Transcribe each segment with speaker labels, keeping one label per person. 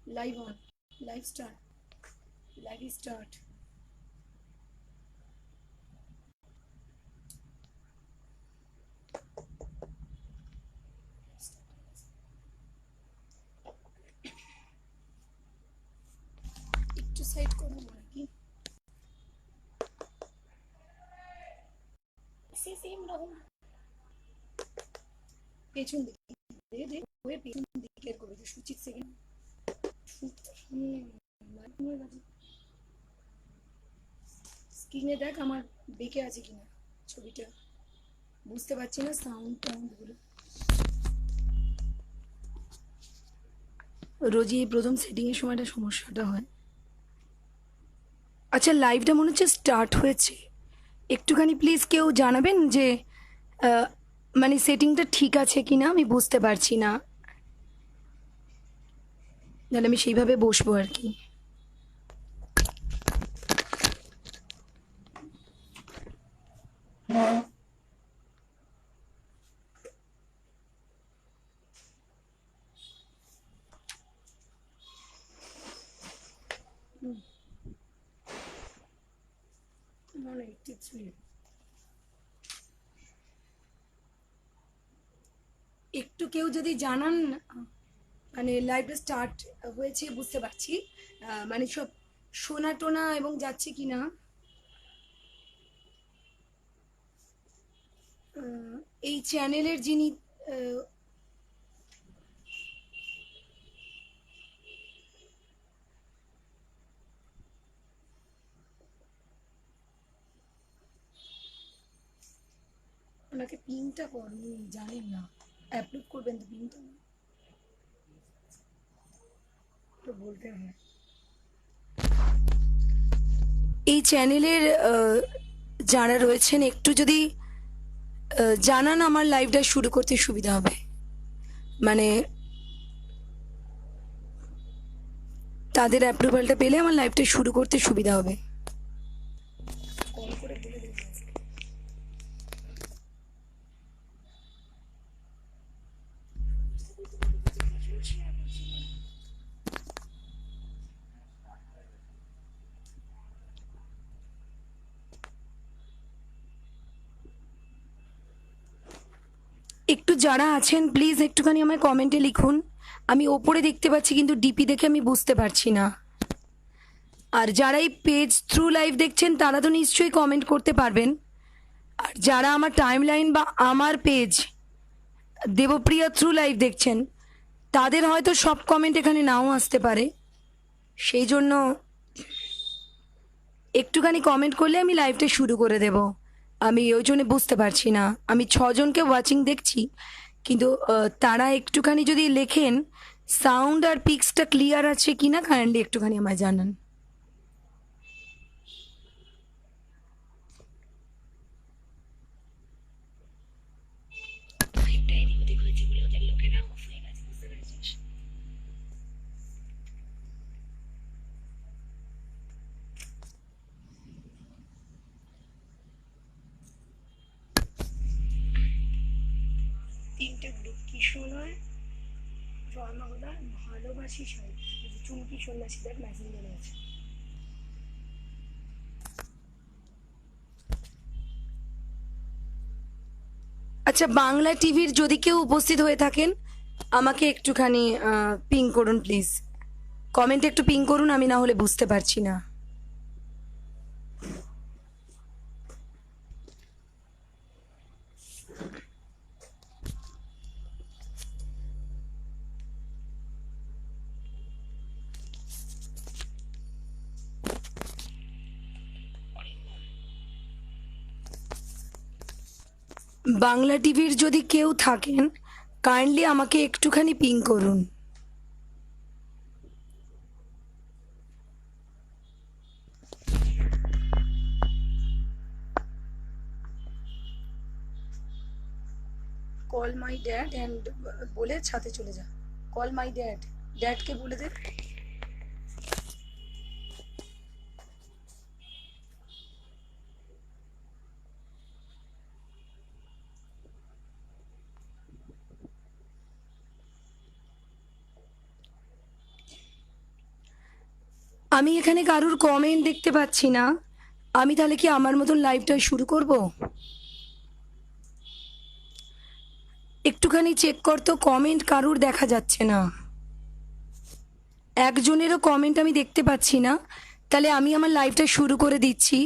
Speaker 1: Live on. Live start. Live start. একটু side করবো নাকি সেম রকম পেছন দিকে দে ওয়ে পেছন দিকে করে দে সুচিত সেকেন্ড স্ক্রিনে দেখ আমার বেঁকে আছে কিনা ছবিটা বুঝতে পারছি না সাউন্ড টাউন্ডগুলো রোজই এই প্রথম সেটিংয়ের সময়টা সমস্যাটা হয় আচ্ছা লাইভটা মনে হচ্ছে স্টার্ট হয়েছে একটুখানি প্লিজ কেউ জানাবেন যে মানে সেটিংটা ঠিক আছে কি না আমি বুঝতে পারছি না তাহলে আমি সেইভাবে বসবো আর কি একটু কেউ যদি জানান মানে লাইভটা স্টার্ট হয়েছে বুঝতে পারছি মানে সব শোনা টোনা এবং যাচ্ছে কিনা এই চ্যানেলের যিনি ওনাকে পিনটা করুন জানেন না অ্যাপ্রুভ করবেন তো পিনটা তো বলতে হয় এই চ্যানেলের যারা রয়েছেন একটু যদি জানান আমার লাইভটা শুরু করতে সুবিধা হবে মানে তাদের অ্যাপ্রুভালটা পেলে আমার লাইভটা শুরু করতে সুবিধা হবে একটু যারা আছেন প্লিজ একটুখানি আমায় কমেন্টে লিখুন আমি ওপরে দেখতে পাচ্ছি কিন্তু ডিপি দেখে আমি বুঝতে পারছি না আর যারা এই পেজ থ্রু লাইভ দেখছেন তারা তো নিশ্চয়ই কমেন্ট করতে পারবেন আর যারা আমার টাইমলাইন বা আমার পেজ দেবপ্রিয়া থ্রু লাইভ দেখছেন তাদের হয়তো সব কমেন্ট এখানে নাও আসতে পারে সেই জন্য একটুখানি কমেন্ট করলে আমি লাইভটা শুরু করে দেব আমি ওই জন্য বুঝতে পারছি না আমি 6 জনকে ওয়াচিং দেখছি কিন্তু তারা একটুখানি যদি লেখেন সাউন্ড আর পিক্সটা ক্লিয়ার আছে কিনা কাইন্ডলি একটুখানি আমায় জানান তিনটে গ্রুপ কিশোর রমাগোদা ভালোবাসি সাই চুমকি সন্ন্যাসীদের মেসেঞ্জারে আছে আচ্ছা বাংলা টিভির যদি কেউ উপস্থিত হয়ে থাকেন আমাকে একটুখানি পিং করুন প্লিজ কমেন্টে একটু পিং করুন আমি না হলে বুঝতে পারছি না বাংলা টিভির যদি কেউ থাকেন কাইন্ডলি আমাকে একটুখানি পিং করুন কল মাই ড্যাড অ্যান্ড বলে ছাদে চলে যা কল মাই ড্যাডকে বলে দে আমি এখানে কারুর কমেন্ট দেখতে পাচ্ছি না। আমি তাহলে কি আমার মতন লাইভটা শুরু করব? একটুখানি চেক করতো, কমেন্ট কারুর দেখা যাচ্ছে না, একজনেরও কমেন্ট আমি দেখতে পাচ্ছি না। তাহলে আমি আমার লাইভটা শুরু করে দিচ্ছি।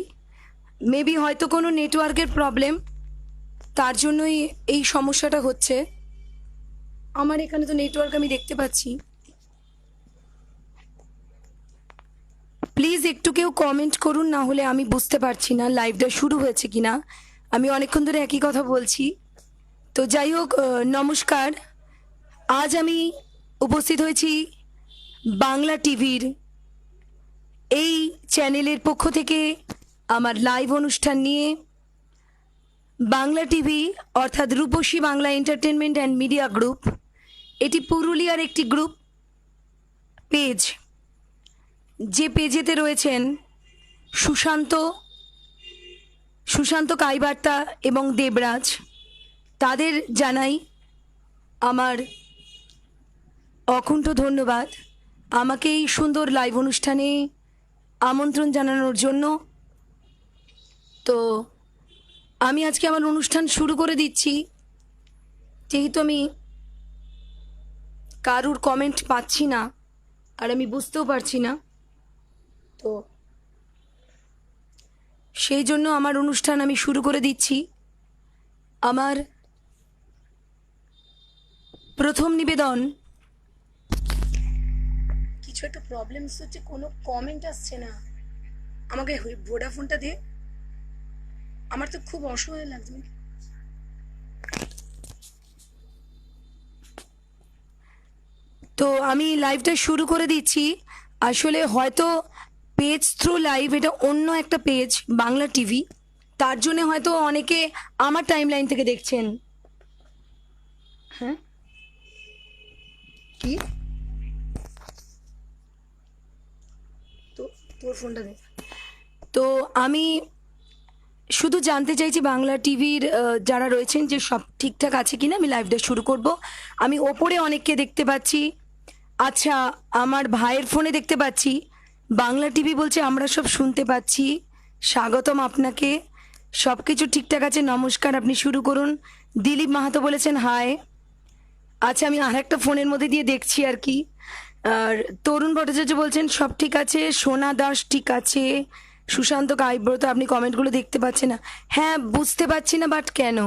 Speaker 1: মেবি হয়তো কোনো নেটওয়ার্কের প্রবলেম, তার জন্যই এই সমস্যাটা হচ্ছে। আমার এখানে তো নেটওয়ার্ক আমি দেখতে পাচ্ছি। প্লিজ একটু কেউ কমেন্ট করুন, না হলে আমি বুঝতে পারছি না লাইভটা শুরু হয়েছে কি না। আমি অনেকক্ষণ ধরে একই কথা বলছি। তো যাই হোক, নমস্কার। আজ আমি উপস্থিত হয়েছি বাংলা টিভির এই চ্যানেলের পক্ষ থেকে আমার লাইভ অনুষ্ঠান নিয়ে। বাংলা টিভি অর্থাৎ Rupasi Bangla entertainment and media group, এটি পুরুলিয়ার একটি গ্রুপ পেজ, যে পেজেতে রয়েছেন সুশান্ত কাইবার্তা এবং দেবরাজ। তাদের জানাই আমার অকুণ্ঠ ধন্যবাদ আমাকে এই সুন্দর লাইভ অনুষ্ঠানে আমন্ত্রণ জানানোর জন্য। তো আমি আজকে আমার অনুষ্ঠান শুরু করে দিচ্ছি, যেহেতু আমি কারুর কমেন্ট পাচ্ছি না আর আমি বুঝতেও পারছি না, তো সেই জন্য আমার অনুষ্ঠান আমি শুরু করে দিচ্ছি। আমার প্রথম নিবেদন, কিছু একটা প্রবলেমস হচ্ছে, কোনো কমেন্ট আসছে না। আমাকে ভোডাফোনটা দিয়ে, আমার তো খুব অসহায় লাগছে। তো আমি লাইভটা শুরু করে দিচ্ছি। আসলে হয়তো পেজ থ্রু লাইভ, এটা অন্য একটা পেজ বাংলা টিভি, তার জন্য হয়তো অনেকে আমার টাইম লাইন থেকে দেখছেন। হ্যাঁ, কি তো তোর ফোনটা দে। তো আমি শুধু জানতে চাইছি বাংলা টিভির যারা রয়েছেন যে সব ঠিকঠাক আছে কিনা। আমি লাইভটা শুরু করব। আমি ওপরে অনেককে দেখতে পাচ্ছি। আচ্ছা, আমার ভাইয়ের ফোনে দেখতে পাচ্ছি বাংলা টিভি বলছে আমরা সব শুনতে পাচ্ছি। স্বাগতম আপনাকে, সব কিছু ঠিকঠাক আছে, নমস্কার, আপনি শুরু করুন। দিলীপ মাহাতো বলেছেন হাই। আচ্ছা, আমি আর একটা ফোনের মধ্যে দিয়ে দেখছি আর কি। আর তরুণ ভট্টাচার্য বলছেন সব ঠিক আছে। সোনা দাস ঠিক আছে। সুশান্ত কাইব্রত, আপনি কমেন্টগুলো দেখতে পাচ্ছেন না? হ্যাঁ, বুঝতে পারছি না, বাট কেন?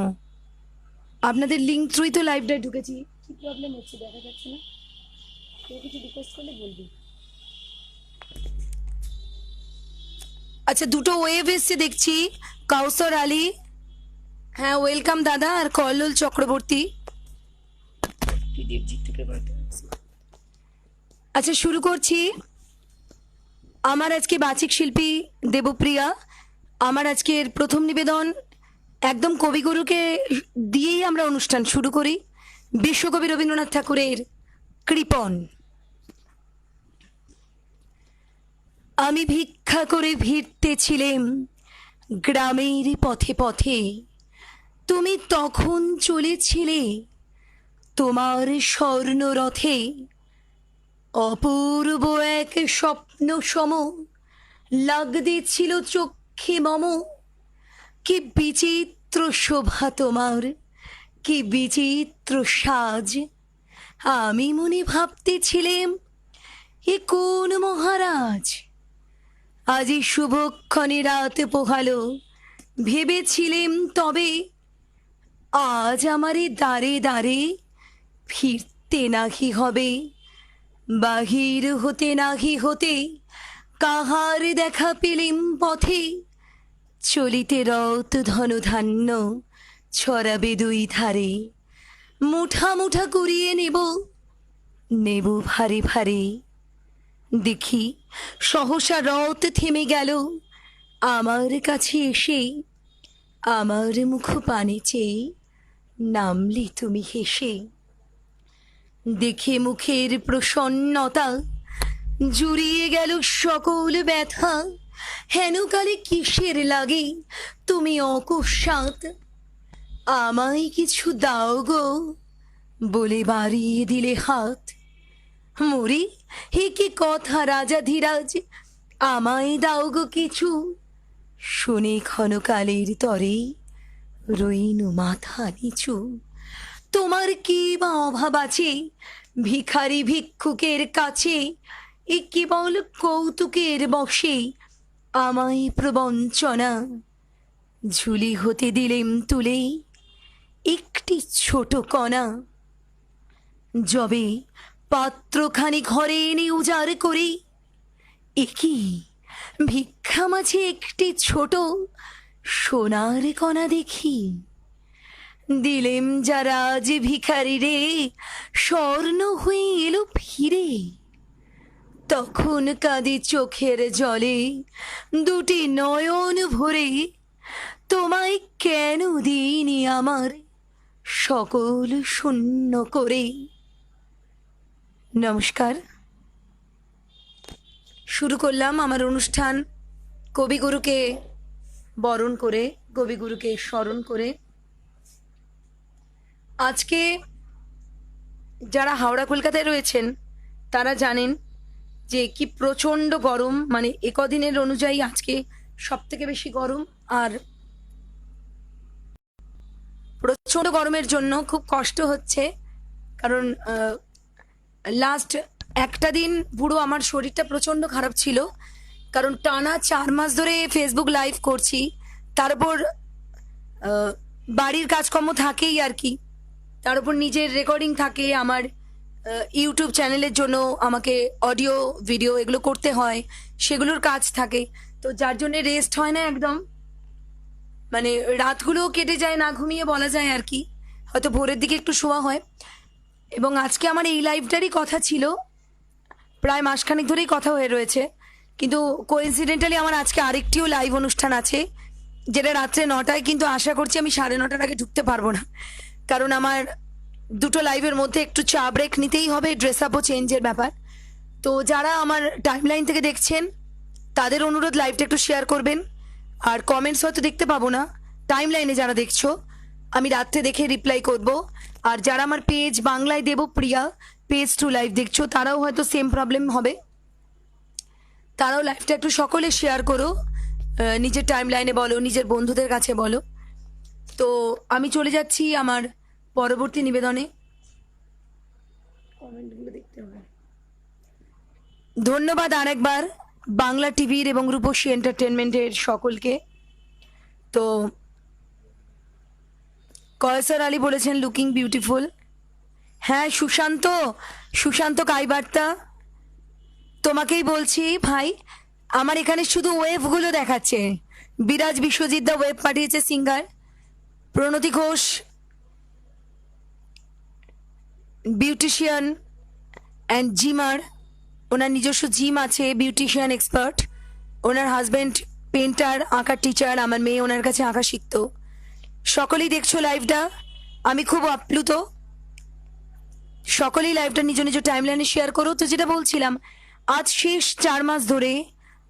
Speaker 1: আপনাদের লিঙ্ক থ্রুই তো লাইভটায় ঢুকেছি, কি প্রবলেম হচ্ছে দেখা যাচ্ছে না। কেউ কিছু রিকোয়েস্ট করলে বলবি। আচ্ছা, দুটো ওয়েভ এসছে দেখছি। কাউসার আলী, হ্যাঁ ওয়েলকাম দাদা। আর কল্লোল চক্রবর্তী। আচ্ছা, শুরু করছি। আমার আজকে বাচিক শিল্পী দেবপ্রিয়া। আমার আজকের প্রথম নিবেদন একদম কবিগুরুকে দিয়েই আমরা অনুষ্ঠান শুরু করি। বিশ্বকবি রবীন্দ্রনাথ ঠাকুরের কৃপণ। আমি ভিক্ষা করে ভিড়তেছিলাম গ্রামের পথে পথে, তুমি তখন চলেছিলে তোমার স্বর্ণরথে। অপূর্ব এক স্বপ্ন সম লাগতেছিল চক্ষে মম। কি বিচিত্র শোভা তোমার, কি বিচিত্র সাজ। আমি মনে ভাবতেছিলাম এ কোন মহারাজ। আজি শুভক্ষণে রাত পোহালো, ভেবেছিলেম তবে আজ আমারে দ্বারে দ্বারে ফিরতে নাহি হবে। বাহির হতে নাহি হতে কাহার দেখা পেলেম পথে। চলিতে রত ধনধান্য ছড়াবে দুই ধারে। মুঠা মুঠা কুড়িয়ে নেব, নেব ভারে ভারে। দেখি সহসা রথ থেমে গেল আমার কাছে এসে। আমার মুখ পানে চেয়ে নামলি তুমি হেসে। দেখে মুখের প্রসন্নতা জুড়িয়ে গেল সকল ব্যথা। হেন কালে কিসের লাগে তুমি অকস্মাৎ আমায় কিছু দাও গো বলে বাড়িয়ে দিলে হাত। মরি হে কি কথা রাজা ধীরাজ, আমায় দাও গো কিছু, শুনে ক্ষণকালের তরে রইনু মাথা নিচু। তোমার কি বা অভাব আছে ভিখারি ভিক্ষুকের কাছে, এ কেবল কৌতুকের বসে আমায় প্রবঞ্চনা। ঝুলি হতে দিলেম তুলে একটি ছোট কণা, যবে পাত্রখানি ঘরে এনে উজাড় করে, একি ভিক্ষা মাঝে একটি ছোট সোনার কণা দেখি। দিলেম যারা যে ভিখারি রে, স্বর্ণ হয়ে এলো ফিরে। তখন কাঁদি চোখের জলে দুটি নয়ন ভরে, তোমায় কেন দিইনি আমার সকল শূন্য করে। নমস্কার, শুরু করলাম আমার অনুষ্ঠান কবিগুরুকে বরণ করে, কবিগুরুকে স্মরণ করে। আজকে যারা হাওড়া কলকাতায় রয়েছেন তারা জানেন যে কি প্রচণ্ড গরম, মানে একদিনের অনুযায়ী আজকে সব থেকে বেশি গরম। আর প্রচণ্ড গরমের জন্য খুব কষ্ট হচ্ছে, কারণ লাস্ট একটা দিন পুরো আমার শরীরটা প্রচণ্ড খারাপ ছিল, কারণ টানা 4 মাস ধরে ফেসবুক লাইভ করছি, তারপর বাড়ির কাজকর্ম থাকেই আর কি, তার উপর নিজের রেকর্ডিং থাকে, আমার ইউটিউব চ্যানেলের জন্য আমাকে অডিও ভিডিও এগুলো করতে হয়, সেগুলোর কাজ থাকে, তো যার জন্য রেস্ট হয় না একদম, মানে রাতগুলোও কেটে যায় না ঘুমিয়ে বলা যায় আর কি, হয়তো ভোরের দিকে একটু শোয়া হয়। এবং আজকে আমার এই লাইভটারই কথা ছিল, প্রায় মাসখানেক ধরেই কথা হয়ে রয়েছে, কিন্তু কোইন্সিডেন্টালি আমার আজকে আরেকটিও লাইভ অনুষ্ঠান আছে, যেটা রাত্রে 9টায়, কিন্তু আশা করছি আমি 9:30টার আগে ঢুকতে পারবো না, কারণ আমার দুটো লাইভের মধ্যে একটু চা ব্রেক নিতেই হবে, ড্রেস আপও চেঞ্জের ব্যাপার। তো যারা আমার টাইমলাইন থেকে দেখছেন তাদের অনুরোধ লাইভটা একটু শেয়ার করবেন, আর কমেন্টস হয়তো দেখতে পাবো না, টাইমলাইনে যারা দেখছো আমি রাত্রে দেখে রিপ্লাই করব। আর যারা আমার পেজ বাংলায় দেবপ্রিয়া পেজ টু লাইভ দেখছো তারাও হয়তো সেম প্রবলেম হবে, তারাও লাইভটা একটু সকলে শেয়ার করো, নিজের টাইমলাইনে বলো, নিজের বন্ধুদের কাছে বলো। তো আমি চলে যাচ্ছি আমার পরবর্তী নিবেদনে। কমেন্টগুলো দেখতে হবে। ধন্যবাদ আরেকবার বাংলা টিভির এবং রূপসী এন্টারটেনমেন্টের সকলকে। তো কয়সার আলী বলেছেন লুকিং বিউটিফুল। হ্যাঁ সুশান্ত কাইবার্তা, তোমাকেই বলছি ভাই, আমার এখানে শুধু ওয়েভগুলো দেখাচ্ছে। বিরাজ বিশ্বজিৎ দা ওয়েভ পাঠিয়েছে, singer Pranati Ghosh, beautician and gymmer, ওনার নিজস্ব জিম আছে, বিউটিশিয়ান এক্সপার্ট, ওনার হাজব্যান্ড পেন্টার, আঁকার টিচার, আমার মেয়ে ওনার কাছে আঁকা শিখতো। সকলেই দেখছো লাইভটা, আমি খুব আপ্লুত, সকলেই লাইভটা নিজ নিজ টাইমলাইনে শেয়ার করো। তো যেটা বলছিলাম, আজ শেষ 4 মাস ধরে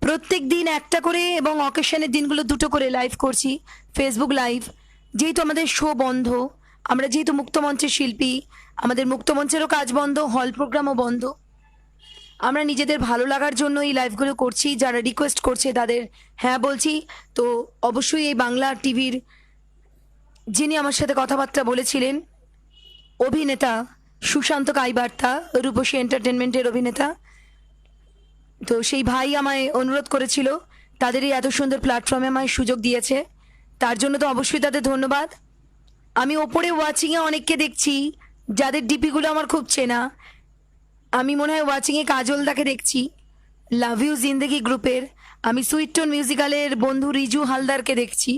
Speaker 1: প্রত্যেক দিন একটা করে এবং অকেশনের দিনগুলো 2টো করে লাইভ করছি, ফেসবুক লাইভ। যেহেতু আমাদের শো বন্ধ, আমরা যেহেতু মুক্তমঞ্চের শিল্পী, আমাদের মুক্তমঞ্চেরও কাজ বন্ধ, হল প্রোগ্রামও বন্ধ, আমরা নিজেদের ভালো লাগার জন্য এই লাইভগুলো করছি। যারা রিকোয়েস্ট করছে তাদের হ্যাঁ বলছি। তো অবশ্যই এই বাংলা টিভির যিনি আমার সাথে কথাবার্তা বলেছিলেন, অভিনেতা সুশান্ত কাইবার্তা, রূপসী এন্টারটেনমেন্টের অভিনেতা, তো সেই ভাই আমায় অনুরোধ করেছিল, তাদেরই এত সুন্দর প্ল্যাটফর্মে আমায় সুযোগ দিয়েছে, তার জন্য তো অবশ্যই তাদের ধন্যবাদ। আমি ওপরে ওয়াচিংয়ে অনেককে দেখছি যাদের ডিপিগুলো আমার খুব চেনা, আমি মনে হয় ওয়াচিংয়ে কাজলদাকে দেখছি, লাভ ইউ জিন্দেগি গ্রুপের, আমি সুইট টোন মিউজিক্যালের বন্ধু রিজু হালদারকে দেখছি,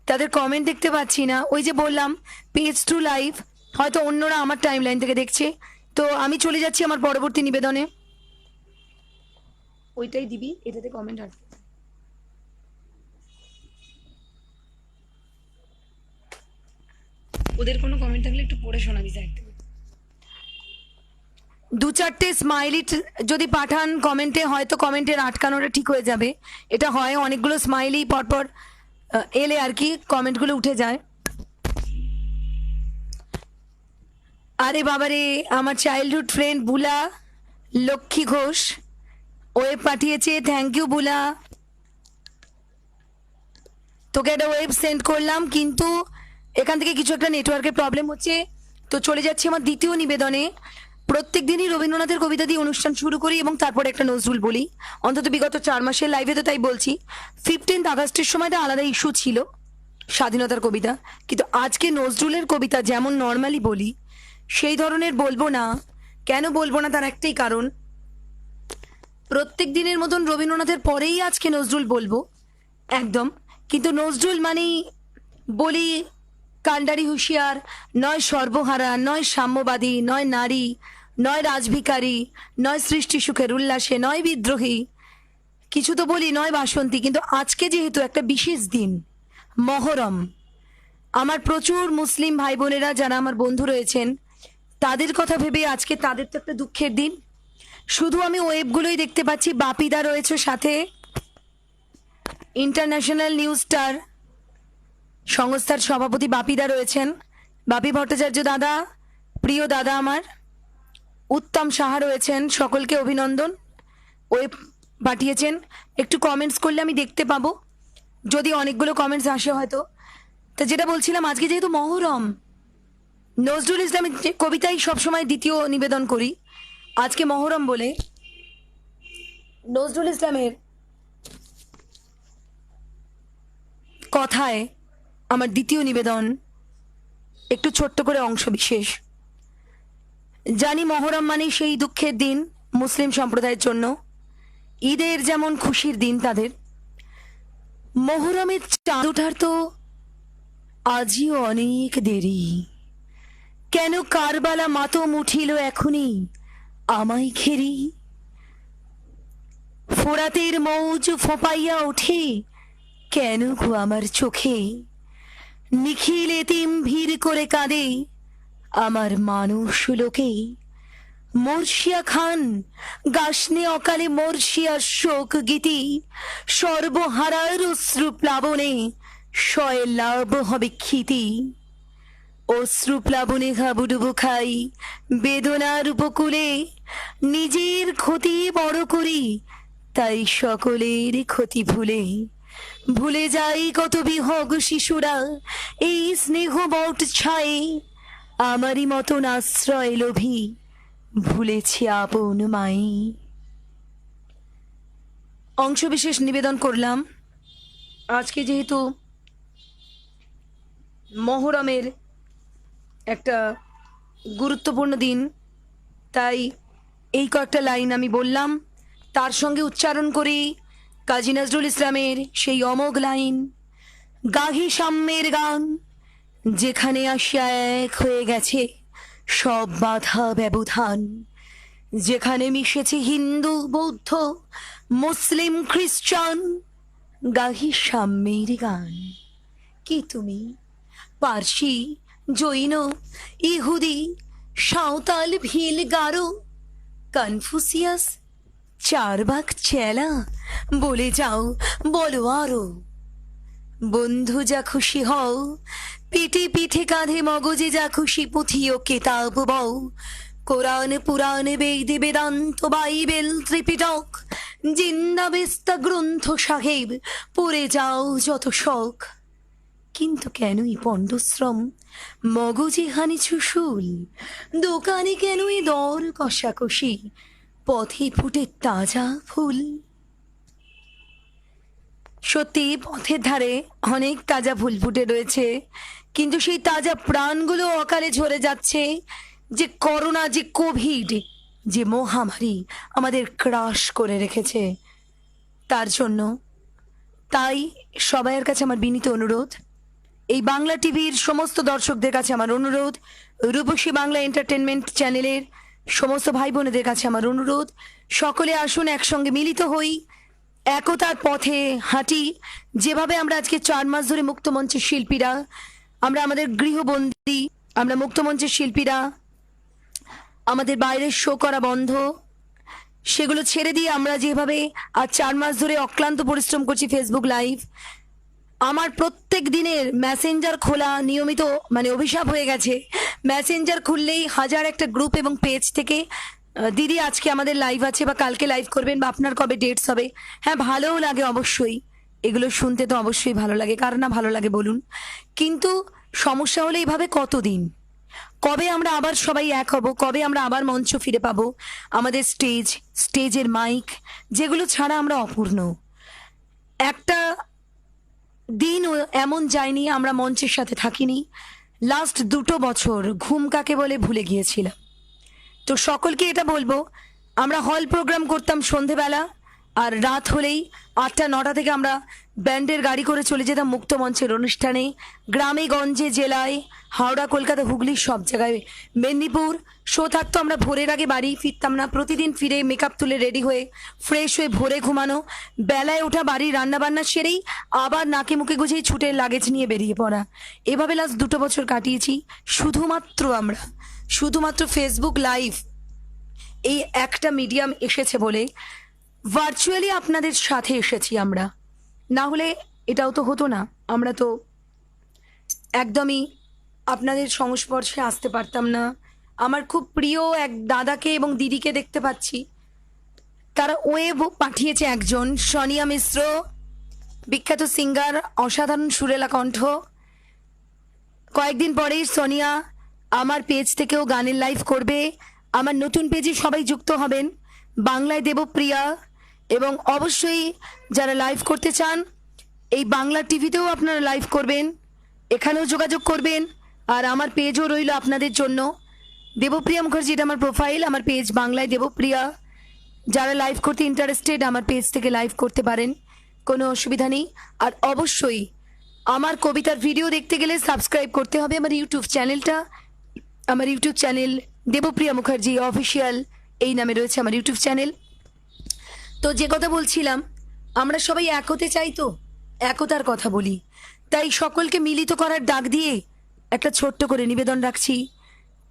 Speaker 1: তাদের কমেন্ট দেখতে পাচ্ছি না। ওই যে বললাম পেজ টু লাইভ, হয়তো অন্যরা আমার টাইমলাইন থেকে দেখছে। তো আমি চলে যাচ্ছি আমার পরবর্তী নিবেদনে। ওইটাই দিবি, এটাতে কমেন্ট আসবে। ওদের কোনো কমেন্ট থাকলে একটু পড়ে শোনাবি স্যার। 2-4টে স্মাইলি যদি পাঠান কমেন্টে, হয়তো কমেন্টের আটকানোটা ঠিক হয়ে যাবে। এটা হয়, অনেকগুলো স্মাইলি পরপর এলে আর কি কমেন্টগুলো উঠে যায়। আরে বাবারে, আমার চাইল্ডহুড ফ্রেন্ড বুলা লক্ষ্মী ঘোষ, ওয়েব পাঠিয়েছে, থ্যাংক ইউ বুলা। তোকে একটা ওয়েব সেন্ড করলাম, কিন্তু এখান থেকে কিছু একটা নেটওয়ার্কের প্রবলেম হচ্ছে। তো চলে যাচ্ছি আমার দ্বিতীয় নিবেদনে। প্রত্যেক দিনই রবীন্দ্রনাথের কবিতা দিয়ে অনুষ্ঠান শুরু করি এবং তারপরে একটা নজরুল বলি, অন্তত বিগত 4 মাসের লাইভে তো তাই বলছি। 15 আগস্টের সময়টা আলাদা ইস্যু ছিল, স্বাধীনতার কবিতা, কিন্তু আজকে নজরুলের কবিতা যেমন নর্মালি বলি সেই ধরনের বলবো না। কেন বলবো না তার একটাই কারণ, প্রত্যেক দিনের মতন রবীন্দ্রনাথের পরেই আজকে নজরুল বলবো একদম। কিন্তু নজরুল মানেই বলি কান্ডারি হুঁশিয়ার, নয় সর্বহারা, নয় সাম্যবাদী, নয় নারী, নয় রাজভিকারী, নয় সৃষ্টি সুখের উল্লাসে, নয় বিদ্রোহী, কিছু তো বলি নয় বাসন্তী। কিন্তু আজকে যেহেতু একটা বিশেষ দিন, মহরম, আমার প্রচুর মুসলিম ভাই বোনেরা যারা আমার বন্ধু রয়েছেন তাদের কথা ভেবে আজকে তাদের তো একটা দুঃখের দিন। শুধু আমি ওয়েবগুলোই দেখতে পাচ্ছি। বাপিদা রয়েছে সাথে, ইন্টারন্যাশনাল নিউজ স্টার সংস্থার সভাপতি বাপিদা রয়েছেন, বাপি ভট্টাচার্য দাদা, প্রিয় দাদা আমার। উত্তম সাহা রয়েছেন, সকলকে অভিনন্দন। ওয়েব পাঠিয়েছেন, একটু কমেন্টস করলে আমি দেখতে পাবো, যদি অনেকগুলো কমেন্টস আসে হয়তো। তো যেটা বলছিলাম, আজকে যেহেতু মহরম, নজরুল ইসলামের যে কবিতাই সবসময় দ্বিতীয় নিবেদন করি, আজকে মহরম বলে নজরুল ইসলামের কথায় আমার দ্বিতীয় নিবেদন, একটু ছোট্ট করে অংশ বিশেষ। জানি মহরম মানে সেই দুঃখের দিন মুসলিম সম্প্রদায়ের জন্য, ঈদের যেমন খুশির দিন তাদের, মহরমের চাঁদ ওঠার তো আজও অনেক দেরি। কেন কারবালা মাতম উঠিল এখনই আমায় ঘেরি, ফোরাতের মৌজ ফোপাইয়া ওঠে কেন গো আমার চোখে, নিখিল এতিম ভিড় করে কাঁদে আমার মানুষ লোকে। মর্শিয়া খান গাসনে অকালে মর্শিয়া শোক গীতি, সর্বহারার অশ্রু প্লাবনে শয়ে লাভ হবে খ্যাতি। অশ্রু প্লাবনে হাবুডুবু খাই বেদনার উপকূলে, নিজের ক্ষতি বড় করি তাই সকলের ক্ষতি ভুলে। ভুলে যাই কত বিহগ শিশুরা এই স্নেহ বট ছায়ে, আমারই মতন আশ্রয় লোভী ভুলেছি আপন মাই। অংশবিশেষ নিবেদন করলাম। আজকে যেহেতু মহরমের একটা গুরুত্বপূর্ণ দিন, তাই এই কয়েকটা লাইন আমি বললাম, তার সঙ্গে উচ্চারণ করি কাজী নজরুল ইসলামের সেই অমোঘ লাইন, গাহি সাম্যের গান, যেখানে আসিয়া এক হয়ে গেছে সব বাধা ব্যবধান, যেখানে মিশেছে হিন্দু বৌদ্ধ মুসলিম খ্রিস্টান, গাহি সাম্যের গান। কি তুমি পার্সি, জৈন, ইহুদি, সাঁওতাল, ভিল, গারো, কনফুসিয়াস, চারবাক চেলা, বলে যাও বলো আরো। বন্ধু যা খুশি হও, পিঠে পিঠে কাঁধে মগজে যা খুশি পুঁথি ও কেতাব বও, কোরআন পুরাণ বেদ বেদান্ত বাইবেল ত্রিপিটক, জিন্দা বেস্তা গ্রন্থ সাহেব, পড়ে যাও যত শখ। কিন্তু কেনই পণ্ডশ্রম, মগজে হানি চুশুল, দোকানে কেনই দর কষাকষি, পথে ফুটে তাজা ফুল। সত্যি পথের ধারে অনেক তাজা ফুল ফুটে রয়েছে, কিন্তু সেই তাজা প্রাণগুলো অকালে ঝরে যাচ্ছে। যে করোনা, যে কোভিড, যে মহামারী আমাদের ক্রাশ করে রেখেছে, তার জন্য। তাই সবাইয়ের কাছে আমার বিনীত অনুরোধ, এই বাংলা টিভির সমস্ত দর্শকদের কাছে আমার অনুরোধ, রূপসী বাংলা এন্টারটেনমেন্ট চ্যানেলের সমস্ত ভাই বোনেদের কাছে আমার অনুরোধ, সকলে আসুন একসঙ্গে মিলিত হই, একতার পথে হাঁটি। যেভাবে আমরা আজকে 4 মাস ধরে মুক্তমঞ্চের শিল্পীরা, আমরা আমাদের গৃহবন্দী, আমরা মুক্তমঞ্চের শিল্পীরা আমাদের বাইরের শো করা বন্ধ, সেগুলো ছেড়ে দিয়ে আমরা যেভাবে আজ 4 মাস ধরে অক্লান্ত পরিশ্রম করছি ফেসবুক লাইভ। আমার প্রত্যেক দিনের মেসেঞ্জার খোলা নিয়মিত মানে অভিশাপ হয়ে গেছে। মেসেঞ্জার খুললেই হাজার একটা গ্রুপ এবং পেজ থেকে দিদি আজকে আমাদের লাইভ আছে বা কালকে লাইভ করবেন বা আপনার কবে ডেটস হবে। হ্যাঁ, ভালোও লাগে অবশ্যই, এগুলো শুনতে তো অবশ্যই ভালো লাগে, কার না ভালো লাগে বলুন। কিন্তু সমস্যা হলো এইভাবে কতদিন, কবে আমরা আবার সবাই এক হব, কবে আমরা আবার মঞ্চ ফিরে পাবো, আমাদের স্টেজের মাইক, যেগুলো ছাড়া আমরা অপূর্ণ। একটা দিনও এমন যায়নি আমরা মঞ্চের সাথে থাকিনি। লাস্ট 2 বছর ঘুম কাকে বলে ভুলে গিয়েছিলাম। তো সকলকে এটা বলবো, আমরা হল প্রোগ্রাম করতাম সন্ধেবেলা, আর রাত হলেই 8টা 9টা থেকে আমরা ব্যান্ডের গাড়ি করে চলে যেতাম মুক্ত মঞ্চের অনুষ্ঠানে। গ্রামে গঞ্জে জেলায়, হাওড়া কলকাতা হুগলি সব জায়গায়, মেদিনীপুর শো থাকতো, আমরা ভোরের আগে বাড়ি ফিরতাম না। প্রতিদিন ফিরে মেকআপ তুলে রেডি হয়ে ফ্রেশ হয়ে ভোরে ঘুমানো, বেলায় ওঠা, বাড়ির রান্নাবান্না সেরেই আবার নাকে মুখে গুজেই ছুটে লাগেজ নিয়ে বেরিয়ে পড়া। এভাবে লাস্ট 2 বছর কাটিয়েছি। শুধুমাত্র ফেসবুক লাইভ এই একটা মিডিয়াম এসেছে বলে ভার্চুয়ালি আপনাদের সাথে এসেছি আমরা, না হলে এটাও তো হতো না। আমরা তো একদমই আপনাদের সংস্পর্শে আসতে পারতাম না। আমার খুব প্রিয় এক দাদাকে এবং দিদিকে দেখতে পাচ্ছি, তারা ওয়েব পাঠিয়েছে একজন, সোনিয়া মিশ্র, বিখ্যাত সিঙ্গার, অসাধারণ সুরেলা কণ্ঠ। কয়েকদিন পরেই সোনিয়া আমার পেজ থেকেও গানের লাইভ করবে। আমার নতুন পেজে সবাই যুক্ত হবেন, বাংলায় দেবপ্রিয়া, এবং অবশ্যই যারা লাইভ করতে চান এই বাংলা টিভিতেও আপনারা লাইভ করবেন, এখানেও যোগাযোগ করবেন। আর আমার পেজও রইল আপনাদের জন্য, দেবপ্রিয়া মুখার্জি, এটা আমার প্রোফাইল, আমার পেজ বাংলায় দেবপ্রিয়া। যারা লাইভ করতে ইন্টারেস্টেড আমার পেজ থেকে লাইভ করতে পারেন, কোনো অসুবিধা নেই। আর অবশ্যই আমার কবিতার ভিডিও দেখতে গেলে সাবস্ক্রাইব করতে হবে আমার ইউটিউব চ্যানেলটা। আমার YouTube channel Debapriya Mukherjee official, এই নামে রয়েছে আমার ইউটিউব চ্যানেল। তো যে কথা বলছিলাম, আমরা সবাই এক হতে চাই, তো একতার কথা বলি, তাই সকলকে মিলিত করার ডাক দিয়ে একটা ছোট্ট করে নিবেদন রাখছি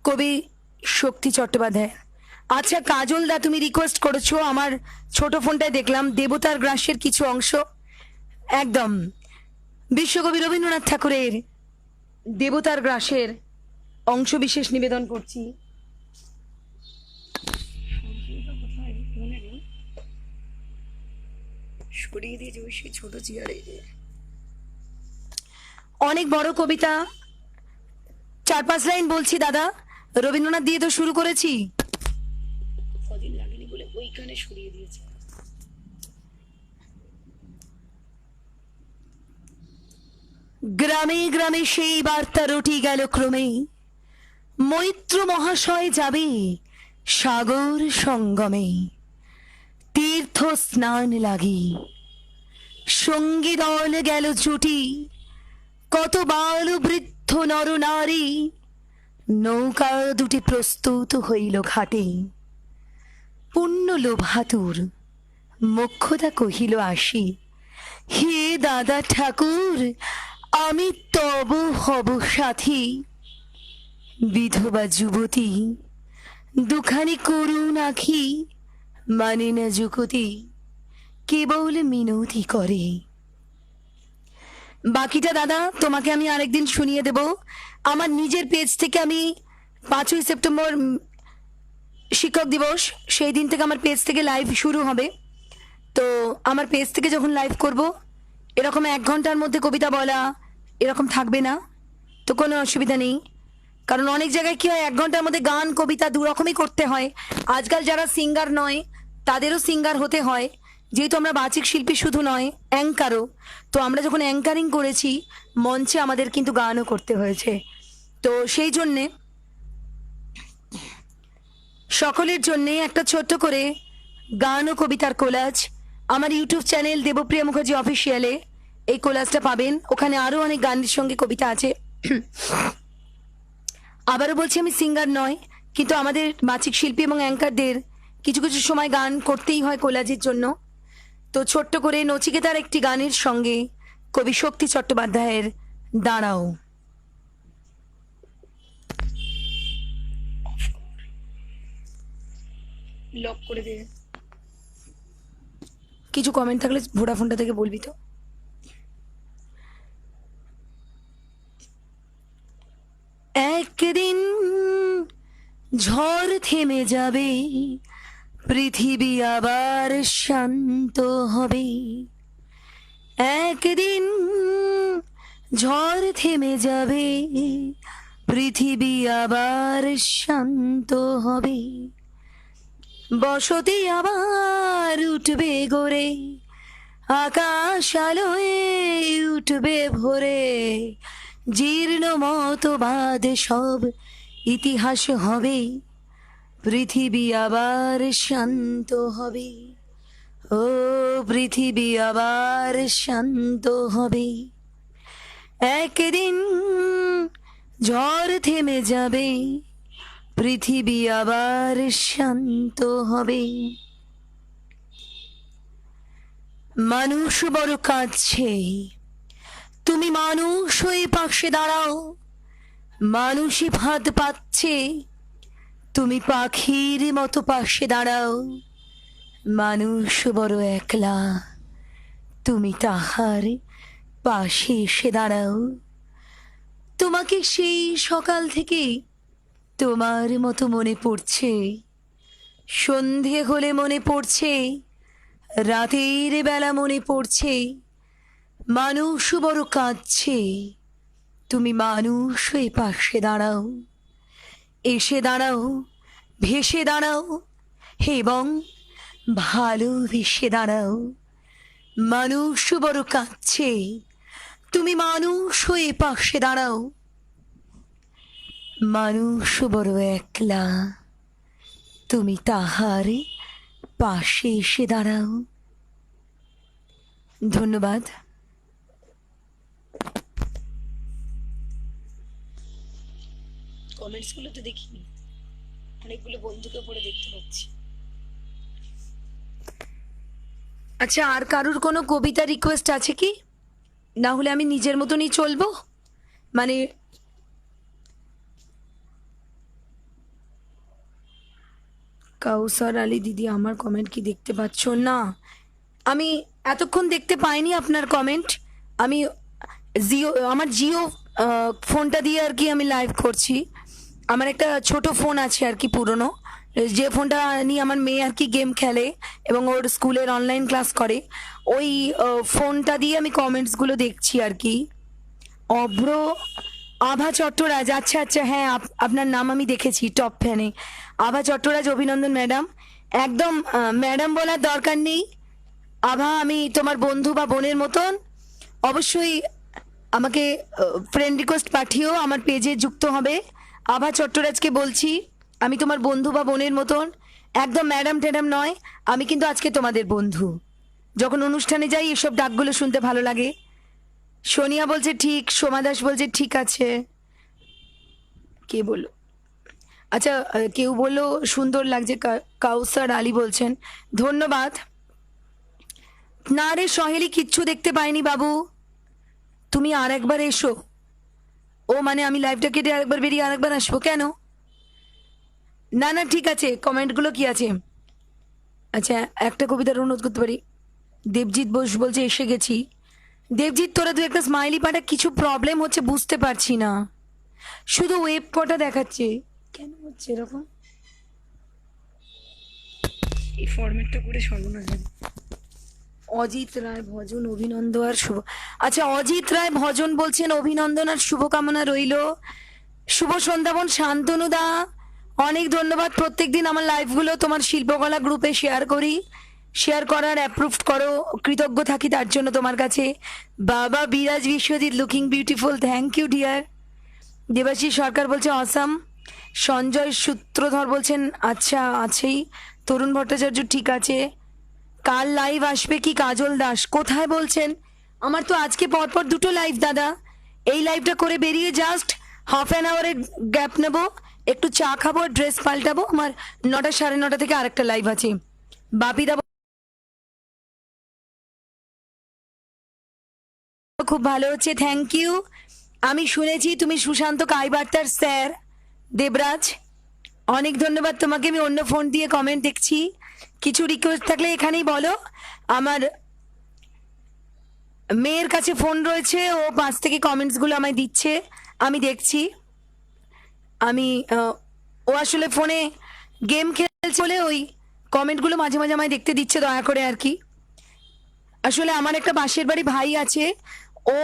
Speaker 1: কবি শক্তি চট্টোপাধ্যায়। আচ্ছা কাজল দা, তুমি রিকোয়েস্ট করেছো, আমার ছোট ফোনটায় দেখলাম দেবতার গ্রাসের কিছু অংশ, একদম বিশ্বকবি রবীন্দ্রনাথ ঠাকুরের দেবতার গ্রাসের অংশ বিশেষ নিবেদন করছি। সরিয়ে দিয়েছে ওই সেই ছোট চেয়ারে। অনেক বড় কবিতা, 4-5 লাইন বলছি দাদা, রবীন্দ্রনাথ দিয়ে তো শুরু করেছি, কদিন লাগেনি বলে ওইখানে সরিয়ে দিয়েছে। গ্রামে গ্রামে সেই বার্তা রটি গেল ক্রমে, মৈত্র মহাশয় যাবে সাগর সঙ্গমে, তীর্থ স্নান লাগি সঙ্গী দল গেল জুটি, কত বাল বৃদ্ধ নর নারী, নৌকা দুটি প্রস্তুত হইল ঘাটে, পুণ্য লোভাতুর মোক্ষদা কহিল আসি, হে দাদা ঠাকুর আমি তব হব সাথী, বিধবা যুবতী দুখানি করুণ আখি, মানে না যুকতি কেবল মিনতি করে। বাকিটা দাদা তোমাকে আমি আরেকদিন শুনিয়ে দেব। আমার নিজের পেজ থেকে আমি 5ই সেপ্টেম্বর শিক্ষক দিবস, সেই দিন থেকে আমার পেজ থেকে লাইভ শুরু হবে। তো আমার পেজ থেকে যখন লাইভ করব, এরকম 1 ঘন্টার মধ্যে কবিতা বলা এরকম থাকবে না, তো কোনো অসুবিধা নেই। কারণ অনেক জায়গায় কি হয়, 1 ঘন্টার মধ্যে গান কবিতা দুরকমই করতে হয়। আজকাল যারা সিঙ্গার নয় তাদেরও সিঙ্গার হতে হয়, যেহেতু আমরা বাচিক শিল্পী শুধু নয় অ্যাঙ্কারও। তো আমরা যখন অ্যাঙ্কারিং করেছি মঞ্চে আমাদের কিন্তু গানও করতে হয়েছে। তো সেই জন্যে সকলের জন্যে একটা ছোট্ট করে গান ও কবিতার কোলাজ আমার ইউটিউব চ্যানেল দেবপ্রিয়া মুখার্জি অফিসিয়ালে এই কোলাজটা পাবেন। ওখানে আরও অনেক গানের সঙ্গে কবিতা আছে। আবারও বলছি, আমি সিঙ্গার নয়, কিন্তু আমাদের বাচিক শিল্পী এবং অ্যাঙ্কারদের কিছু কিছু সময় গান করতেই হয় কোলাজের জন্য। তো ছোট্ট করে নচিকেতার একটি গানের সঙ্গে কবি শক্তি চট্টোপাধ্যায়ের দাঁড়াও। লক করে দে, কিছু কমেন্ট থাকলে ভোডাফোনটা থেকে বলবি তো। একদিন ঝড় থেমে যাবে, পৃথিবী আবার শান্ত হবে। একদিন ঝড় থেমে যাবে, পৃথিবী আবার শান্ত হবে। বসতি আবার উঠবে গড়ে, আকাশ আলোয় উঠবে ভরে। জীর্ণ মতবাদ সব ইতিহাস হবে, পৃথিবী আবার শান্ত হবে। ও পৃথিবী আবার শান্ত হবে। একদিন ঝড় থেমে যাবে, পৃথিবী আবার শান্ত হবে। মানুষ বড় কাঁদছে, তুমি মানুষ হয়ে পাশে দাঁড়াও। মানুষই ভাত পাচ্ছে, তুমি পাখির মতো পাশে দাঁড়াও। মানুষ বড় একলা, তুমি তাহার পাশে এসে দাঁড়াও। তোমাকে সেই সকাল থেকে তোমার মতো মনে পড়ছে। সন্ধে হলে মনে পড়ছে, রাতের বেলা মনে পড়ছে। মানুষ বড় কাঁদছে, তুমি মানুষ হয়ে পাশে দাঁড়াও। এসে দাঁড়াও, ভেসে দাঁড়াও এবং ভালোবেসে দাঁড়াও। মানুষ বড় কাঁদছে, তুমি মানুষ হয়ে পাশে দাঁড়াও। মানুষ বড় একলা, তুমি তাহার পাশে এসে দাঁড়াও। ধন্যবাদ। কমেন্টসগুলো তো দেখিনি, অনেকগুলো বন্ধুকে পড়ে দেখতে পাচ্ছি। আচ্ছা, আর কারুর কোনো কবিতা রিকোয়েস্ট আছে কি? না হলে আমি নিজের মতনই চলবো। মানে কাউসার আলী দিদি, আমার কমেন্ট কি দেখতে পাচ্ছ না? আমি এতক্ষণ দেখতে পাইনি আপনার কমেন্ট। আমি আমার জিও ফোনটা দিয়ে আর কি আমি লাইভ করছি। আমার একটা ছোট ফোন আছে আর কি, পুরনো, যে ফোনটা নিয়ে আমার মেয়ে আর কি গেম খেলে এবং ওর স্কুলের অনলাইন ক্লাস করে। ওই ফোনটা দিয়ে আমি কমেন্টসগুলো দেখছি আর কি। অভ্র আভা চট্টরাজ, আচ্ছা আচ্ছা, হ্যাঁ আপনার নাম আমি দেখেছি টপ ফ্যানে। আভা চট্টরাজ, অভিনন্দন ম্যাডাম। একদম ম্যাডাম বলার দরকার নেই। আভা, আমি তোমার বন্ধু বা বোনের মতন। অবশ্যই আমাকে ফ্রেন্ড রিকোয়েস্ট পাঠিও, আমার পেজে যুক্ত হবে। আভা চট্টরাজকে বলছি, আমি তোমার বন্ধু বা বোনের মতন, একদম ম্যাডাম ট্যাডাম নয়। আমি কিন্তু আজকে তোমাদের বন্ধু। যখন অনুষ্ঠানে যাই এসব ডাকগুলো শুনতে ভালো লাগে। সোনিয়া বলছে ঠিক, সোমা দাস বলছে ঠিক আছে। কে বললো? আচ্ছা, কেউ বললো সুন্দর লাগছে, কাউসার আলী বলছেন ধন্যবাদ। না রে সহেলি, কিচ্ছু দেখতে পাইনি বাবু, তুমি আর একবার এসো। ও মানে আমি লাইভটা কেটে আরেকবার বেরিয়ে আরেকবার আসবো কেন? না না ঠিক আছে, কমেন্টগুলো কি আছে? আচ্ছা, একটা কবিতার অনুরোধ করতে পারি? দেবজিৎ বোস বলছে এসে গেছি। দেবজিৎ, তোরা দু একটা স্মাইলি পাঠা, কিছু প্রবলেম হচ্ছে বুঝতে পারছি না, শুধু ওয়েব কটা দেখাচ্ছে, কেন হচ্ছে এরকম? এই ফরম্যাটটা করে সর্বনাশ। অজিত রায় ভজন, অভিনন্দন আর শুভ। আচ্ছা, অজিত রায় ভজন বলছেন অভিনন্দন আর শুভকামনা রইল। শুভ সন্ধ্যাবন শান্তনুদা, অনেক ধন্যবাদ। প্রত্যেকদিন আমার লাইভগুলো তোমার শিল্পকলা গ্রুপে শেয়ার করি, শেয়ার করার অ্যাপ্রুভ করো, কৃতজ্ঞ থাকি তার জন্য তোমার কাছে। বাবা Biraj Biswajit, looking beautiful, thank you dear. Debashis Sarkar বলছে অসাম। সঞ্জয় সূত্রধর বলছেন আচ্ছা আছেই। তরুণ ভট্টাচার্য ঠিক আছে। কাল লাইভ আসবে কি কাজল দাস? কোথায় বলছেন? আমার তো আজকে পরপর দুটো লাইভ দাদা। এই লাইভটা করে বেরিয়ে জাস্ট হাফ অ্যান আওয়ারের গ্যাপ নেব, একটু চা খাবো, ড্রেস পাল্টাবো। আমার 9টা 9:30 থেকে আরেকটা লাইভ আছে। বাপিদা খুব ভালো হচ্ছে, থ্যাংক ইউ। আমি শুনেছি তুমি সুশান্ত কাইবার্তার স্যার। দেবরাজ, অনেক ধন্যবাদ তোমাকে। আমি অন্য ফোন দিয়ে কমেন্ট দেখছি, কিছু রিকোয়েস্ট থাকলে এখানেই বলো। আমার মেয়ের কাছে ফোন রয়েছে, ও 5 থেকে কমেন্টসগুলো আমায় দিচ্ছে, আমি দেখছি। আমি ও আসলে ফোনে গেম খেলছে বলে ওই কমেন্টগুলো মাঝে মাঝে আমায় দেখতে দিচ্ছে দয়া করে আর কি। আসলে আমার একটা পাশের বাড়ি ভাই আছে, ও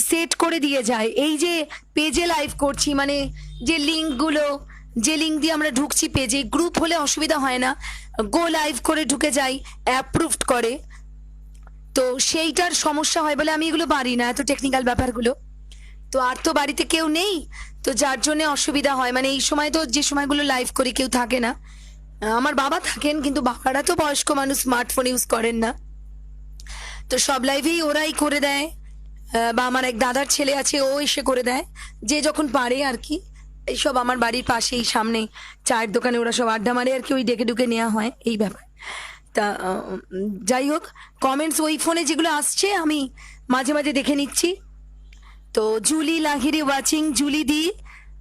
Speaker 1: সেট করে দিয়ে যায় এই যে পেজে লাইভ করছি, মানে যে লিঙ্কগুলো, যে লিঙ্ক দিয়ে আমরা ঢুকছি পেজে, গ্রুপ হলে অসুবিধা হয় না, গো লাইভ করে ঢুকে যাই, অ্যাপ্রুভড করে। তো সেইটার সমস্যা হয় বলে আমি এগুলো পারি না, এত টেকনিক্যাল ব্যাপারগুলো। তো আর তো বাড়িতে কেউ নেই, তো যার জন্য অসুবিধা হয়, মানে এই সময় তো যে সময়গুলো লাইভ করি কেউ থাকে না। আমার বাবা থাকেন, কিন্তু বাবারা তো বয়স্ক মানুষ, স্মার্টফোন ইউজ করেন না, তো সব লাইভেই ওরাই করে দেয়। বা আমার এক দাদার ছেলে আছে, ও এসে করে দেয়, যে যখন পারে আর কি। এইসব আমার বাড়ির পাশেই সামনে চায়ের দোকানে ওরা সব আড্ডা মারে আর কি, ওই ডেকে ডুকে নেওয়া হয় এই ব্যাপার। তা যাই হোক, কমেন্টস ওই ফোনে যেগুলো আসছে আমি মাঝে মাঝে দেখে নিচ্ছি। তো জুলি লাহিরি ওয়াচিং, জুলি দি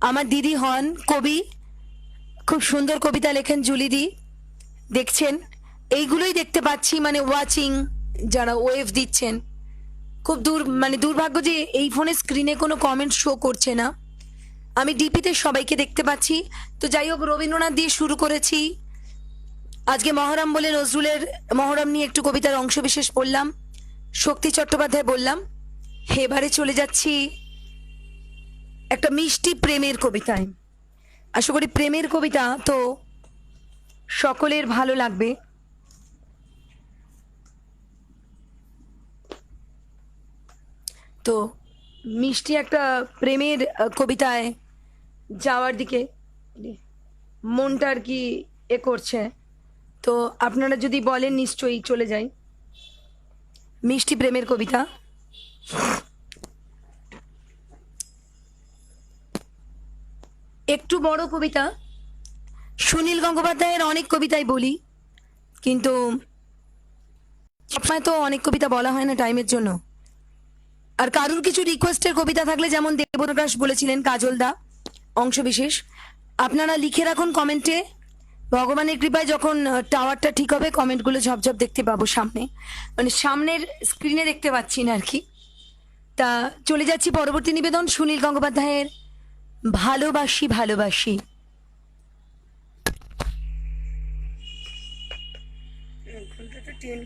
Speaker 1: আমার দিদি হন, কবি, খুব সুন্দর কবিতা লেখেন জুলি দি, দেখছেন। এইগুলোই দেখতে পাচ্ছি, মানে ওয়াচিং, যারা ওয়েভ দিচ্ছেন। খুব মানে দুর্ভাগ্য যে এই ফোনের স্ক্রিনে কোনো কমেন্ট শো করছে না, আমি ডিপিতে সবাইকে দেখতে পাচ্ছি। তো যাই হোক, রবীন্দ্রনাথ দিয়ে শুরু করেছি, আজকে মহরম বলে নজরুলের মহরম নিয়ে একটু কবিতার অংশ বিশেষ পড়লাম, শক্তি চট্টোপাধ্যায় বললাম। এবারে চলে যাচ্ছি একটা মিষ্টি প্রেমের কবিতায়। আশা করি প্রেমের কবিতা তো সকলের ভালো লাগবে। তো মিষ্টি একটা প্রেমের কবিতায় যাওয়ার দিকে মনটা আর কি এ করছে, তো আপনারা যদি বলেন নিশ্চয়ই চলে যাই। মিষ্টি প্রেমের কবিতা। একটু বড় কবিতা, সুনীল গঙ্গোপাধ্যায়ের অনেক কবিতাই বলি, কিন্তু সবসময় তো অনেক কবিতা বলা হয় না টাইমের জন্য। আর কারুর কিছু রিকোয়েস্টের কবিতা থাকলে, যেমন দেবপ্রকাশ বলেছিলেন কাজলদা অংশবিশেষ, আপনারা লিখে রাখুন কমেন্টে। ভগবানের কৃপায় যখন টাওয়ারটা ঠিক হবে কমেন্টগুলো ঝপঝপ দেখতে পাবো সামনে, মানে সামনের স্ক্রিনে দেখতে পাচ্ছি না আর কি। তা চলে যাচ্ছি পরবর্তী নিবেদন, সুনীল গঙ্গোপাধ্যায়ের ভালোবাসি ভালোবাসি।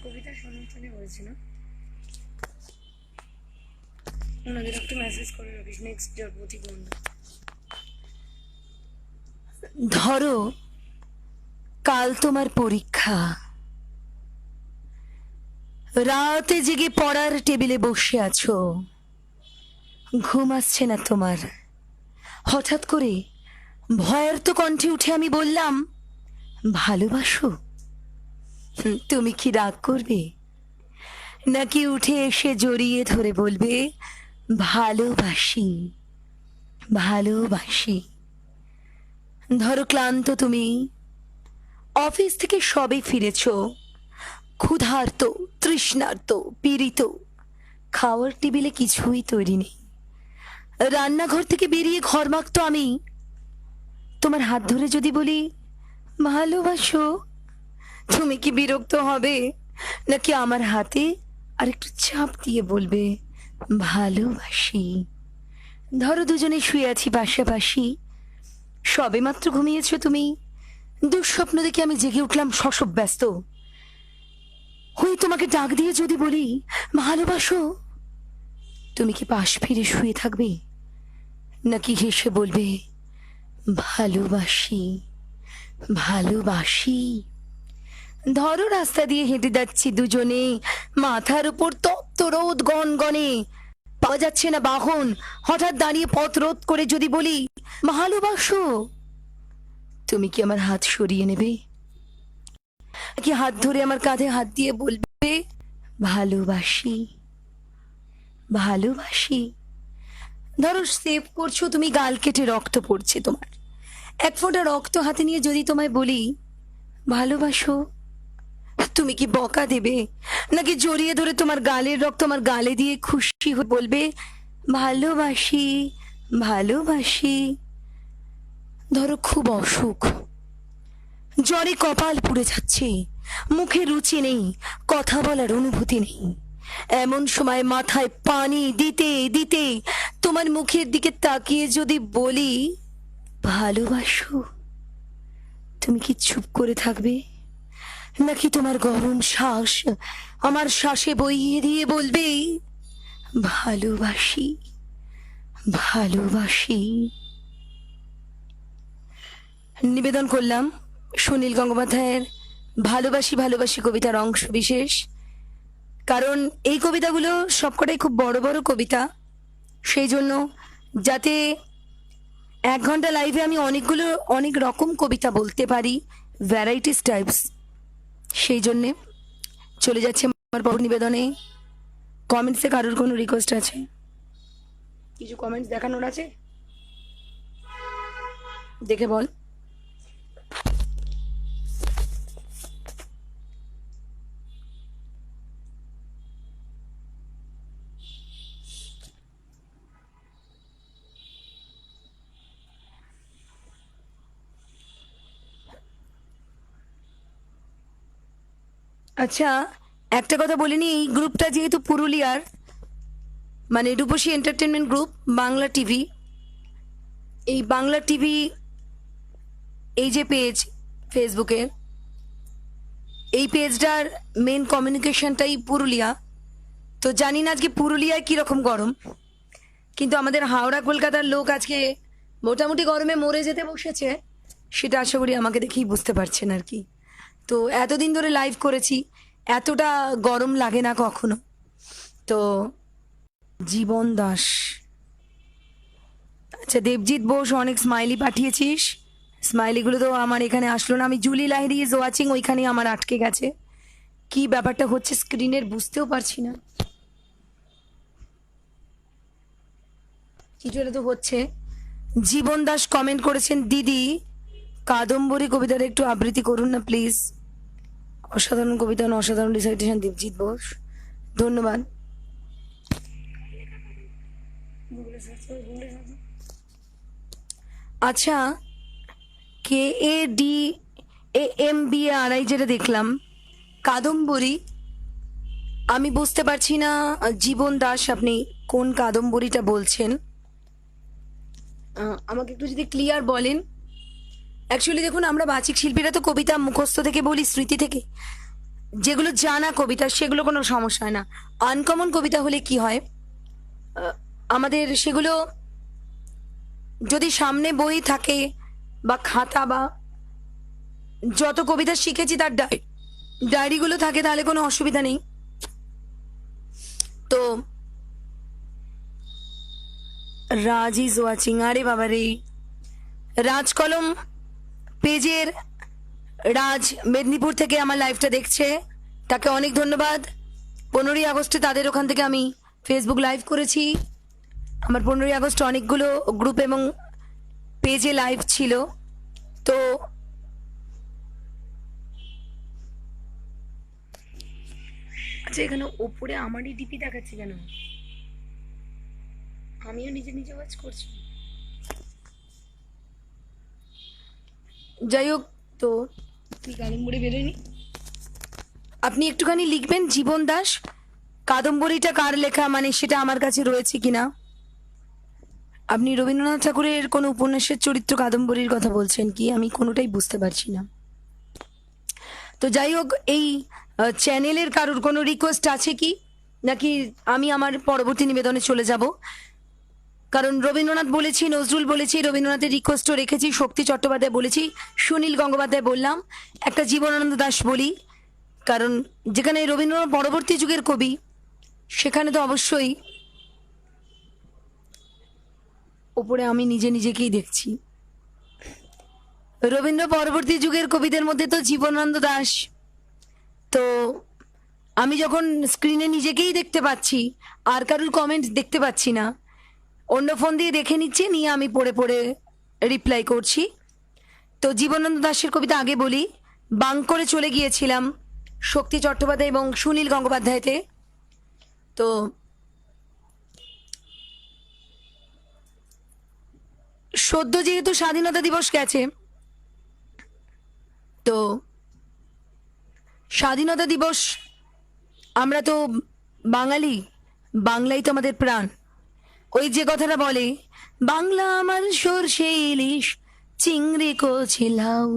Speaker 1: কবিতা শোনার হয়েছিল, ওনাদের একটু মেসেজ করে রাখিস, নেক্সট জগবতী বন্ধু। ধরো কাল তোমার পরীক্ষা, রাতে জেগে পড়ার টেবিলে বসে আছো, ঘুম আসছে না তোমার। হঠাৎ করে ভয়ের তো কণ্ঠে উঠে আমি বললাম ভালোবাসো। তুমি কি রাগ করবে, নাকি উঠে এসে জড়িয়ে ধরে বলবে ভালোবাসি ভালোবাসি। ধরো ক্লান্ত তুমি, অফিস থেকে সবে ফিরেছ, ক্ষুধার্ত তৃষ্ণার্ত পীড়িত, খাওয়ার টেবিলে কিছুই তৈরি নেই। রান্নাঘর থেকে বেরিয়ে ঘরমাক্ত আমি তোমার হাত ধরে যদি বলি ভালোবাসো, তুমি কি বিরক্ত হবে, নাকি আমার হাতে আর একটু চাপ দিয়ে বলবে ভালোবাসি? ধরো দুজনে শুয়ে আছি পাশাপাশি, সবে মাত্র ঘুমিয়েছ তুমি, দুঃস্বপ্ন দেখে আমি জেগে উঠলাম শশব ব্যস্ত হয়ে তোমাকে ডাক দিয়ে যদি বলি ভালোবাসো, তুমি কি পাশ ফিরে শুয়ে থাকবে, নাকি হেসে বলবে ভালোবাসি ভালোবাসি? ধরো রাস্তা দিয়ে হেঁটে যাচ্ছি দুজনে, মাথার উপর তপ্ত রোদ গনগনে, পাওয়া যাচ্ছে না বাহন, হঠাৎ দাঁড়িয়ে পথ রোধ করে যদি বলি ভালোবাসো, তুমি কি আমার হাত সরিয়ে নেবে, কি হাত ধরে আমার কাঁধে হাত দিয়ে বলবে ভালোবাসি ভালোবাসি? ধরো সেভ করছো তুমি, গাল কেটে রক্ত পড়ছে তোমার, এক ফোঁটা রক্ত হাতে নিয়ে যদি তোমায় বলি ভালোবাসো, তুমি কি বকা দেবে, নাকি জড়িয়ে ধরে তোমার গালের রক্ত আমার গালে দিয়ে খুশি হয়ে বলবে ভালোবাসি ভালোবাসি? ধরো খুব অসুখ, জ্বরে কপাল পুড়ে যাচ্ছে, মুখে রুচি নেই, কথা বলার অনুভূতি নেই, এমন সময় মাথায় পানি দিতে দিতে তোমার মুখের দিকে তাকিয়ে যদি বলি ভালোবাসো, তুমি কি চুপ করে থাকবে, নাকি তোমার গরম শ্বাস আমার শ্বাসে বইয়ে দিয়ে বলবে ভালোবাসি, ভালোবাসি? নিবেদন করলাম সুনীল গঙ্গোপাধ্যায়ের ভালোবাসি ভালোবাসি কবিতার অংশ বিশেষ, কারণ এই কবিতাগুলো সবকটাই খুব বড় বড় কবিতা। সেই জন্য যাতে 1 ঘন্টা লাইভে আমি অনেক রকম কবিতা বলতে পারি, ভ্যারাইটিস টাইপস, সেই জন্যে চলে যাচ্ছে আমার পর নিবেদনে। কমেন্টসে কারোর কোনো রিকোয়েস্ট আছে? কিছু কমেন্টস দেখানোর আছে, দেখে বল। আচ্ছা, একটা কথা বলিনি, এই গ্রুপটা যেহেতু পুরুলিয়ার, মানে রূপসী এন্টারটেনমেন্ট গ্রুপ বাংলা টিভি, এই বাংলা টিভি এই যে পেজ ফেসবুকের, এই পেজটার মেন কমিউনিকেশনটাই পুরুলিয়া। তো জানি না আজকে পুরুলিয়ায় কীরকম গরম, কিন্তু আমাদের হাওড়া কলকাতার লোক আজকে মোটামুটি গরমে মরে যেতে বসেছে, সেটা আশা করি আমাকে দেখেই বুঝতে পারছেন আর কি। তো এতদিন ধরে লাইভ করেছি, এতটা গরম লাগে না কখনো। তো জীবন দাস, আচ্ছা দেবজিৎ বোস, অনেক স্মাইলি পাঠিয়েছিস, স্মাইলিগুলো তো আমার এখানে আসলো না। আমি জুলি লাহিরি ইজ ওয়াচিং, ওইখানেই আমার আটকে গেছে। কি ব্যাপারটা হচ্ছে স্ক্রিনের বুঝতেও পারছি না, কিছু একটা তো হচ্ছে। জীবন দাস কমেন্ট করেছেন, দিদি কাদম্বরী কবিতার একটু আবৃত্তি করুন না প্লিজ। অসাধারণ কবিতা, অসাধারণ রিসাইটেশন দেবজিৎ বোস, ধন্যবাদ। আচ্ছা, KADAMBARI যেটা দেখলাম কাদম্বরী, আমি বুঝতে পারছি না জীবন দাস আপনি কোন কাদম্বরীটা বলছেন, আমাকে একটু যদি ক্লিয়ার বলেন। অ্যাকচুয়ালি দেখুন, আমরা বাচিক শিল্পীরা তো কবিতা মুখস্থ থেকে বলি, স্মৃতি থেকে, যেগুলো জানা কবিতা সেগুলো কোনো সমস্যা হয় না। আনকমন কবিতা হলে কি হয়, আমাদের সেগুলো যদি সামনে বই থাকে বা খাতা বা যত কবিতা শিখেছি তার ডায়েরিগুলো থাকে, তাহলে কোনো অসুবিধা নেই। তো রাজ ইজ ওয়াচিং, আরে বাবা রে, রাজ কলম পেজের রাজ মেদিনীপুর থেকে আমার লাইভটা দেখছে, তাকে অনেক ধন্যবাদ। 15ই আগস্টে তাদের ওখান থেকে আমি ফেসবুক লাইভ করেছি। আমার 15ই আগস্ট অনেকগুলো গ্রুপ এবং পেজে লাইভ ছিল। তো আচ্ছা, এখানে ওপরে আমারই ডিপি দেখাচ্ছে কেন? আমিও নিজে নিজে ওয়াচ করছি। যাই হোক, তো তুই কাদম্বরী বেরোয়নি, আপনি একটুখানি লিখবেন জীবন দাস কাদম্বরীটা কার লেখা, মানে সেটা আমার কাছে রয়েছে কিনা। আপনি রবীন্দ্রনাথ ঠাকুরের কোনো উপন্যাসের চরিত্র কাদম্বরীর কথা বলছেন কি, আমি কোনোটাই বুঝতে পারছি না। তো যাই হোক, এই চ্যানেলের কারোর কোনো রিকোয়েস্ট আছে কি, নাকি আমি আমার পরবর্তী নিবেদনে চলে যাব? কারণ রবীন্দ্রনাথ বলেছি, নজরুল বলেছি, রবীন্দ্রনাথের রিকোয়েস্টও রেখেছি, শক্তি চট্টোপাধ্যায় বলেছি, সুনীল গঙ্গোপাধ্যায় বললাম, একটা জীবনানন্দ দাশ বলি, কারণ যেখানে রবীন্দ্রনাথ পরবর্তী যুগের কবি, সেখানে তো অবশ্যই ওপরে আমি নিজে নিজেকেই দেখছি। রবীন্দ্র পরবর্তী যুগের কবিদের মধ্যে তো জীবনানন্দ দাশ। তো আমি যখন স্ক্রিনে নিজেকেই দেখতে পাচ্ছি, আর কারোর কমেন্ট দেখতে পাচ্ছি না, অন্য ফোন দিয়ে দেখে নিচ্ছি, নিয়ে আমি পড়ে পড়ে রিপ্লাই করছি। তো জীবনানন্দ দাশের কবিতা আগে বলি, বাং করে চলে গিয়েছিলাম শক্তি চট্টোপাধ্যায় এবং সুনীল গঙ্গোপাধ্যায়তে। তো সদ্য যেহেতু স্বাধীনতা দিবস গেছে, তো স্বাধীনতা দিবস, আমরা তো বাঙালি, বাংলাই তো আমাদের প্রাণ। ওই যে কথাটা বলে, বাংলা আমার সরষে ইলিশ চিংড়ি কচি লাউ,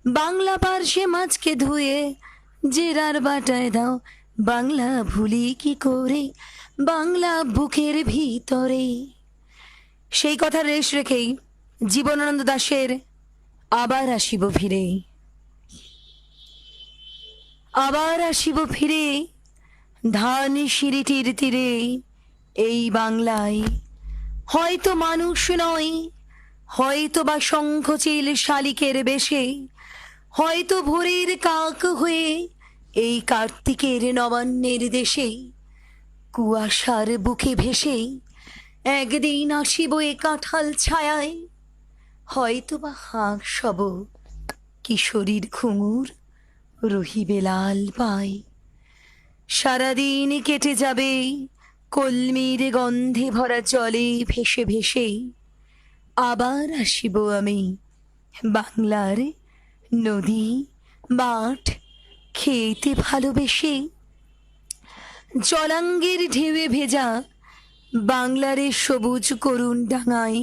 Speaker 1: বাংলা পার্শ্বে মাছকে ধুয়ে জেরার বাটায় দাও, বাংলা ভুলি কি করে, বাংলা বুকের ভিতরে। সেই কথা রেশ রেখেই জীবনানন্দ দাশের আবার আসিব ফিরে, আবার আসিব ফিরে ধান সিঁড়িটির তীরে, এই বাংলায় হয়তো মানুষ নয়, হয়তো বা শঙ্খচিল শালিকের বেশে, হয়তো ভোরের কাক হয়ে এই কার্তিকের নবান্নের দেশে, কুয়াশার বুকে ভেসে একদিন আসিব এ কাঁঠাল ছায়ায়, হয়তো বা হাঁস হব কিশোরীর ঘুঙুর রহিবে লাল পায়। সারাদিন কেটে যাবে কলমির গন্ধে ভরা জলে ভেসে ভেসে, আবার আসিব আমি বাংলার নদী মাঠ খেতে ভালোবেসে। জলাঙ্গের ঢেউয়ে ভেজা বাংলারে সবুজ করুণ ডাঙায়,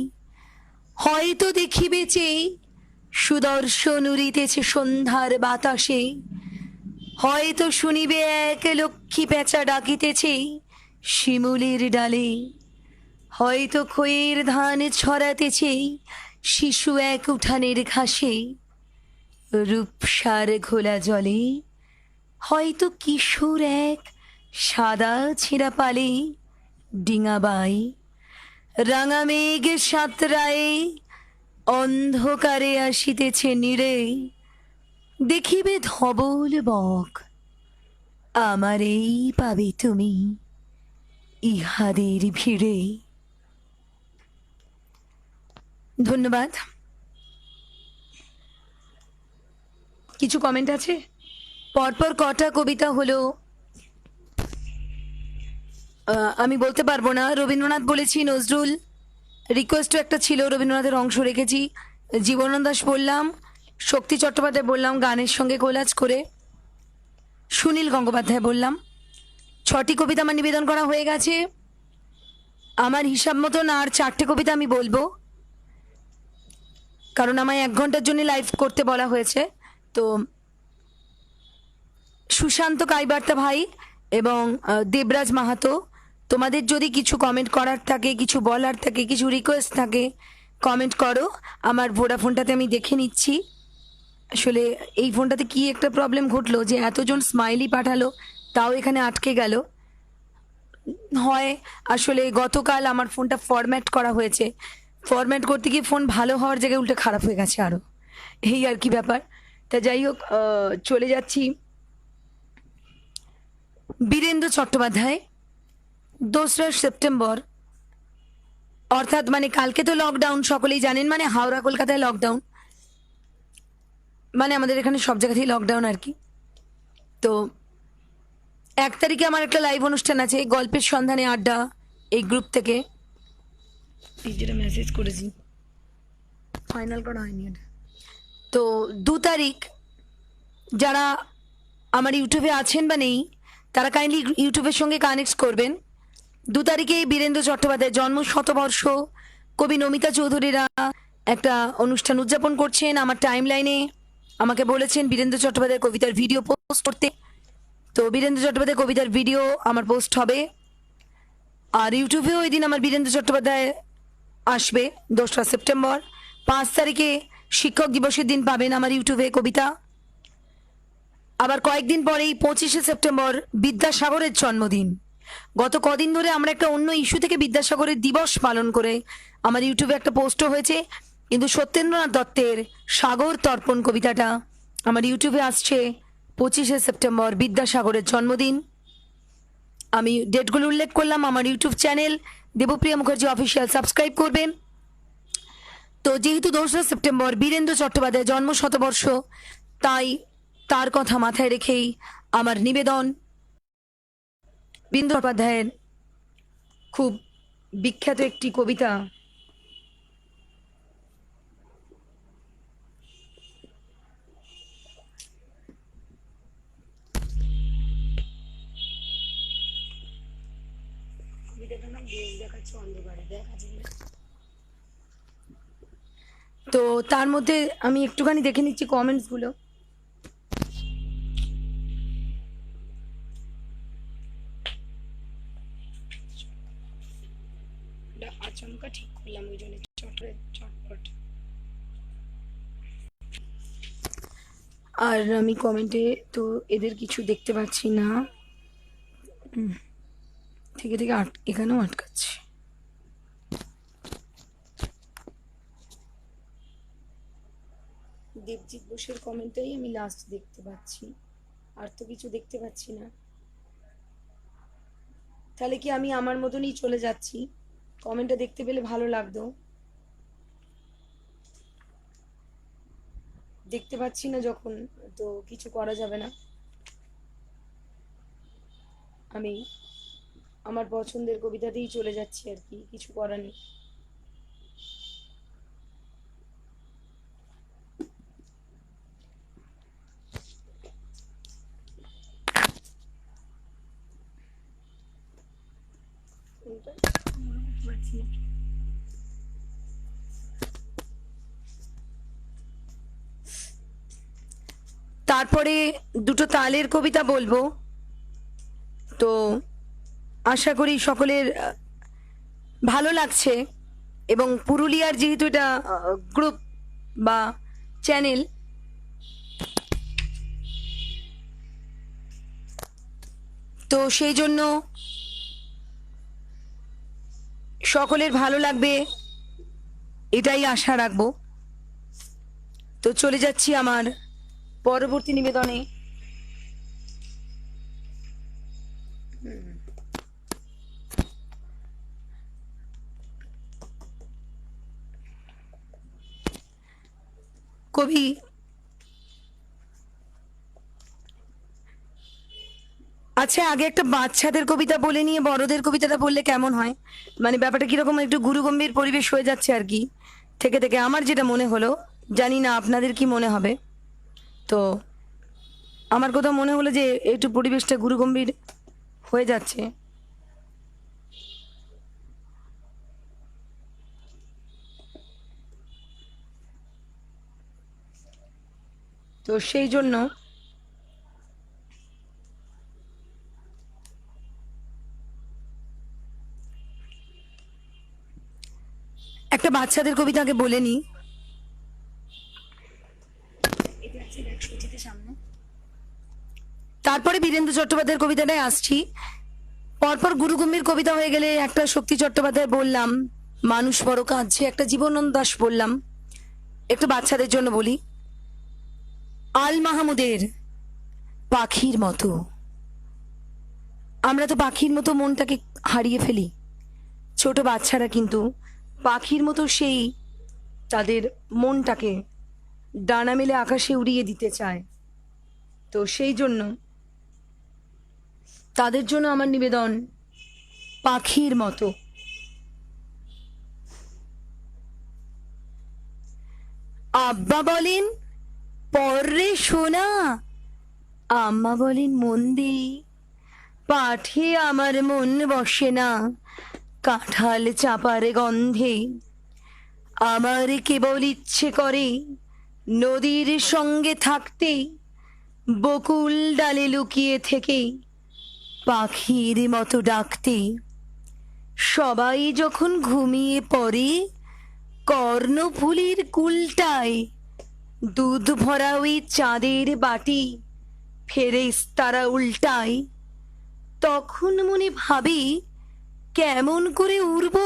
Speaker 1: হয়তো দেখিবে চেয়ে সুদর্শন উড়িতেছে সন্ধ্যার বাতাসে, হয়তো শুনিবে এক লক্ষ্মী পেঁচা ডাকিতেছে শিমুলের ডালে, হয়তো খইয়ের ধান ছড়াতেছে শিশু এক উঠানের ঘাসে, রূপসার ঘোলা জলে হয়তো কিশোর এক সাদা ছেঁড়া পালে ডিঙাবাই, রাঙা মেঘ সাঁতরায়ে অন্ধকারে আসিতেছে নীড়ে, দেখিবে ধবল বক আমারেই পাবে তুমি ইহাদের ভিড়ে। ধন্যবাদ। কিছু কমেন্ট আছে, পরপর কটা কবিতা হলো আমি বলতে পারবো না। রবীন্দ্রনাথ বলেছি, নজরুল রিকোয়েস্টও একটা ছিল, রবীন্দ্রনাথের অংশ রেখেছি, জীবনানন্দ দাশ বললাম, শক্তি চট্টোপাধ্যায় বললাম গানের সঙ্গে কোলাজ করে, সুনীল গঙ্গোপাধ্যায় বললাম। 6টি কবিতা আমার নিবেদন করা হয়ে গেছে। আমার হিসাব মতন আর 4টে কবিতা আমি বলবো, কারণ আমায় 1 ঘন্টার জন্য লাইভ করতে বলা হয়েছে। তো সুশান্ত কাইবার্তা ভাই এবং দেবরাজ মাহাতো, তোমাদের যদি কিছু কমেন্ট করার থাকে, কিছু বলার থাকে, কিছু রিকোয়েস্ট থাকে, কমেন্ট করো। আমার ভোডাফোনটাতে আমি দেখে নিচ্ছি আসলে এই ফোনটাতে কি একটা প্রবলেম ঘটলো যে এতজন স্মাইলি পাঠালো তাও এখানে আটকে গেল। হয় আসলে গতকাল আমার ফোনটা ফরম্যাট করা হয়েছে, ফরম্যাট করতে গিয়ে ফোন ভালো হওয়ার জায়গায় উল্টে খারাপ হয়ে গেছে আরও, এই আর কি ব্যাপার। তা যাই হোক, চলে যাচ্ছি। বীরেন্দ্র চট্টোপাধ্যায় 2রা সেপ্টেম্বর, অর্থাৎ মানে কালকে তো লকডাউন সকলেই জানেন, মানে হাওড়া কলকাতায় লকডাউন, মানে আমাদের এখানে সব জায়গাতেই লকডাউন আর কি। তো 1 তারিখে আমার একটা লাইভ অনুষ্ঠান আছে, গল্পের সন্ধানে আড্ডা, এই গ্রুপ থেকে, যেটা মেসেজ করেছি ফাইনাল করা হয়নি এটা। তো 2 তারিখ যারা আমার ইউটিউবে আছেন বা নেই তারা কাইন্ডলি ইউটিউবের সঙ্গে কানেক্ট করবেন। 2 তারিখে বীরেন্দ্র চট্টোপাধ্যায়ের জন্ম শতবর্ষ, কবি নমিতা চৌধুরীরা একটা অনুষ্ঠান উদযাপন করছেন। আমার টাইম লাইনে আমাকে বলেছেন বীরেন্দ্র চট্টোপাধ্যায়ের কবিতার ভিডিও পোস্ট করতে, তো বীরেন্দ্র চট্টোপাধ্যায়ের কবিতার ভিডিও আমার পোস্ট হবে। আর ইউটিউবেও ওই দিন আমার বীরেন্দ্র চট্টোপাধ্যায় আসবে 2রা সেপ্টেম্বর। 5 তারিখে শিক্ষক দিবসের দিন পাবেন আমার ইউটিউবে কবিতা। আবার কয়েকদিন পরেই 25শে সেপ্টেম্বর বিদ্যাসাগরের জন্মদিন। গত কদিন ধরে আমরা একটা অন্য ইস্যু থেকে বিদ্যাসাগরের দিবস পালন করে আমার ইউটিউবে একটা পোস্টও হয়েছে, কিন্তু সত্যেন্দ্রনাথ দত্তের সাগর তর্পণ কবিতাটা আমার ইউটিউবে আসছে 25শে সেপ্টেম্বর, বিদ্যাসাগরের জন্মদিন। আমি ডেটগুলো উল্লেখ করলাম। আমার YouTube channel Debapriya Mukherjee official subscribe করবেন। তো যেহেতু 2রা সেপ্টেম্বর বীরেন্দ্র চট্টোপাধ্যায়ের জন্ম শতবর্ষ, তাই তার কথা মাথায় রেখেই আমার নিবেদন বীরেন্দ্র চট্টোপাধ্যায়ের খুব বিখ্যাত একটি কবিতা, তো তার মধ্যে আমি একটুখানি দেখে নিচ্ছি কমেন্টসগুলো। আচমকা ঠিক করলাম ওই জন্য চটপট। আর আমি কমেন্টে তো এদের কিছু দেখতে পাচ্ছি না, থেকে এখানেও আটকাচ্ছে। দেবজিৎ বোসের কমেন্টটাই আমি লাস্ট দেখতে পাচ্ছি, আর তো কিছু দেখতে পাচ্ছি না। তাহলে কি আমি আমার মতনই চলে যাচ্ছি? কমেন্টটা দেখতে পেলে ভালো লাগতো। দেখতে পাচ্ছি না যখন, তো কিছু করা যাবে না। আমি আমার পছন্দের কবিতাতেই চলে যাচ্ছি আর কি, কিছু করার নেই। তারপরে দুটো তালের কবিতা বলবো, তো আশা করি সকলের ভালো লাগছে। এবং পুরুলিয়ার যেহেতু এটা গ্রুপ বা চ্যানেল, তো সেই জন্য সকলের ভালো লাগবে এটাই আশা রাখবো। তো চলে যাচ্ছি আমার পরবর্তী নিবেদনে। কবি আচ্ছা, আগে একটা বাচ্চাদের কবিতা বলে নিয়ে বড়দের কবিতাটা বললে কেমন হয়? মানে ব্যাপারটা কিরকম একটু গুরুগম্ভীর পরিবেশ হয়ে যাচ্ছে আর কি, থেকে থেকে আমার যেটা মনে হলো। জানি না আপনাদের কি মনে হবে। তো আমার কোথাও মনে হলো যে একটু পরিবেশটা গুরুগম্ভীর হয়ে যাচ্ছে। তো সেই জন্য একটা বাচ্চাদের কবিতাকে বলে নি। তারপরে বীরেন্দ্র চট্টোপাধ্যায়ের কবিতাটায় আসছি। পরপর গুরুগম্ভীর কবিতা হয়ে গেলে একটা শক্তি চট্টোপাধ্যায় বললাম, মানুষ বড় কাঁদছে একটা জীবনানন্দ দাশ বললাম। একটু বাচ্চাদের জন্য বলি, আল মাহমুদের পাখির মতো। আমরা তো পাখির মতো মনটাকে হারিয়ে ফেলি, ছোট বাচ্চারা কিন্তু পাখির মতো সেই তাদের মনটাকে ডানা মেলে আকাশে উড়িয়ে দিতে চায়। তো সেই জন্য তাদের জন্য আমার নিবেদন, পাখির মতো। আব্বা বলেন পর্রে সোনা, আম্মা বলেন মন দে, পাঠে আমার মন বসে না, কাঁঠাল চাপার গন্ধে। আমার কেবল ইচ্ছে করে নদীর সঙ্গে থাকতে, বকুল ডালে লুকিয়ে থেকে পাখির মতো ডাকতে। সবাই যখন ঘুমিয়ে পড়ে কর্ণফুলীর কুলটায়, দুধ ভরা ওই চাঁদের বাটি ফেরেশতারা উল্টায়, তখন মনে ভাবি কেমন করে উড়ব,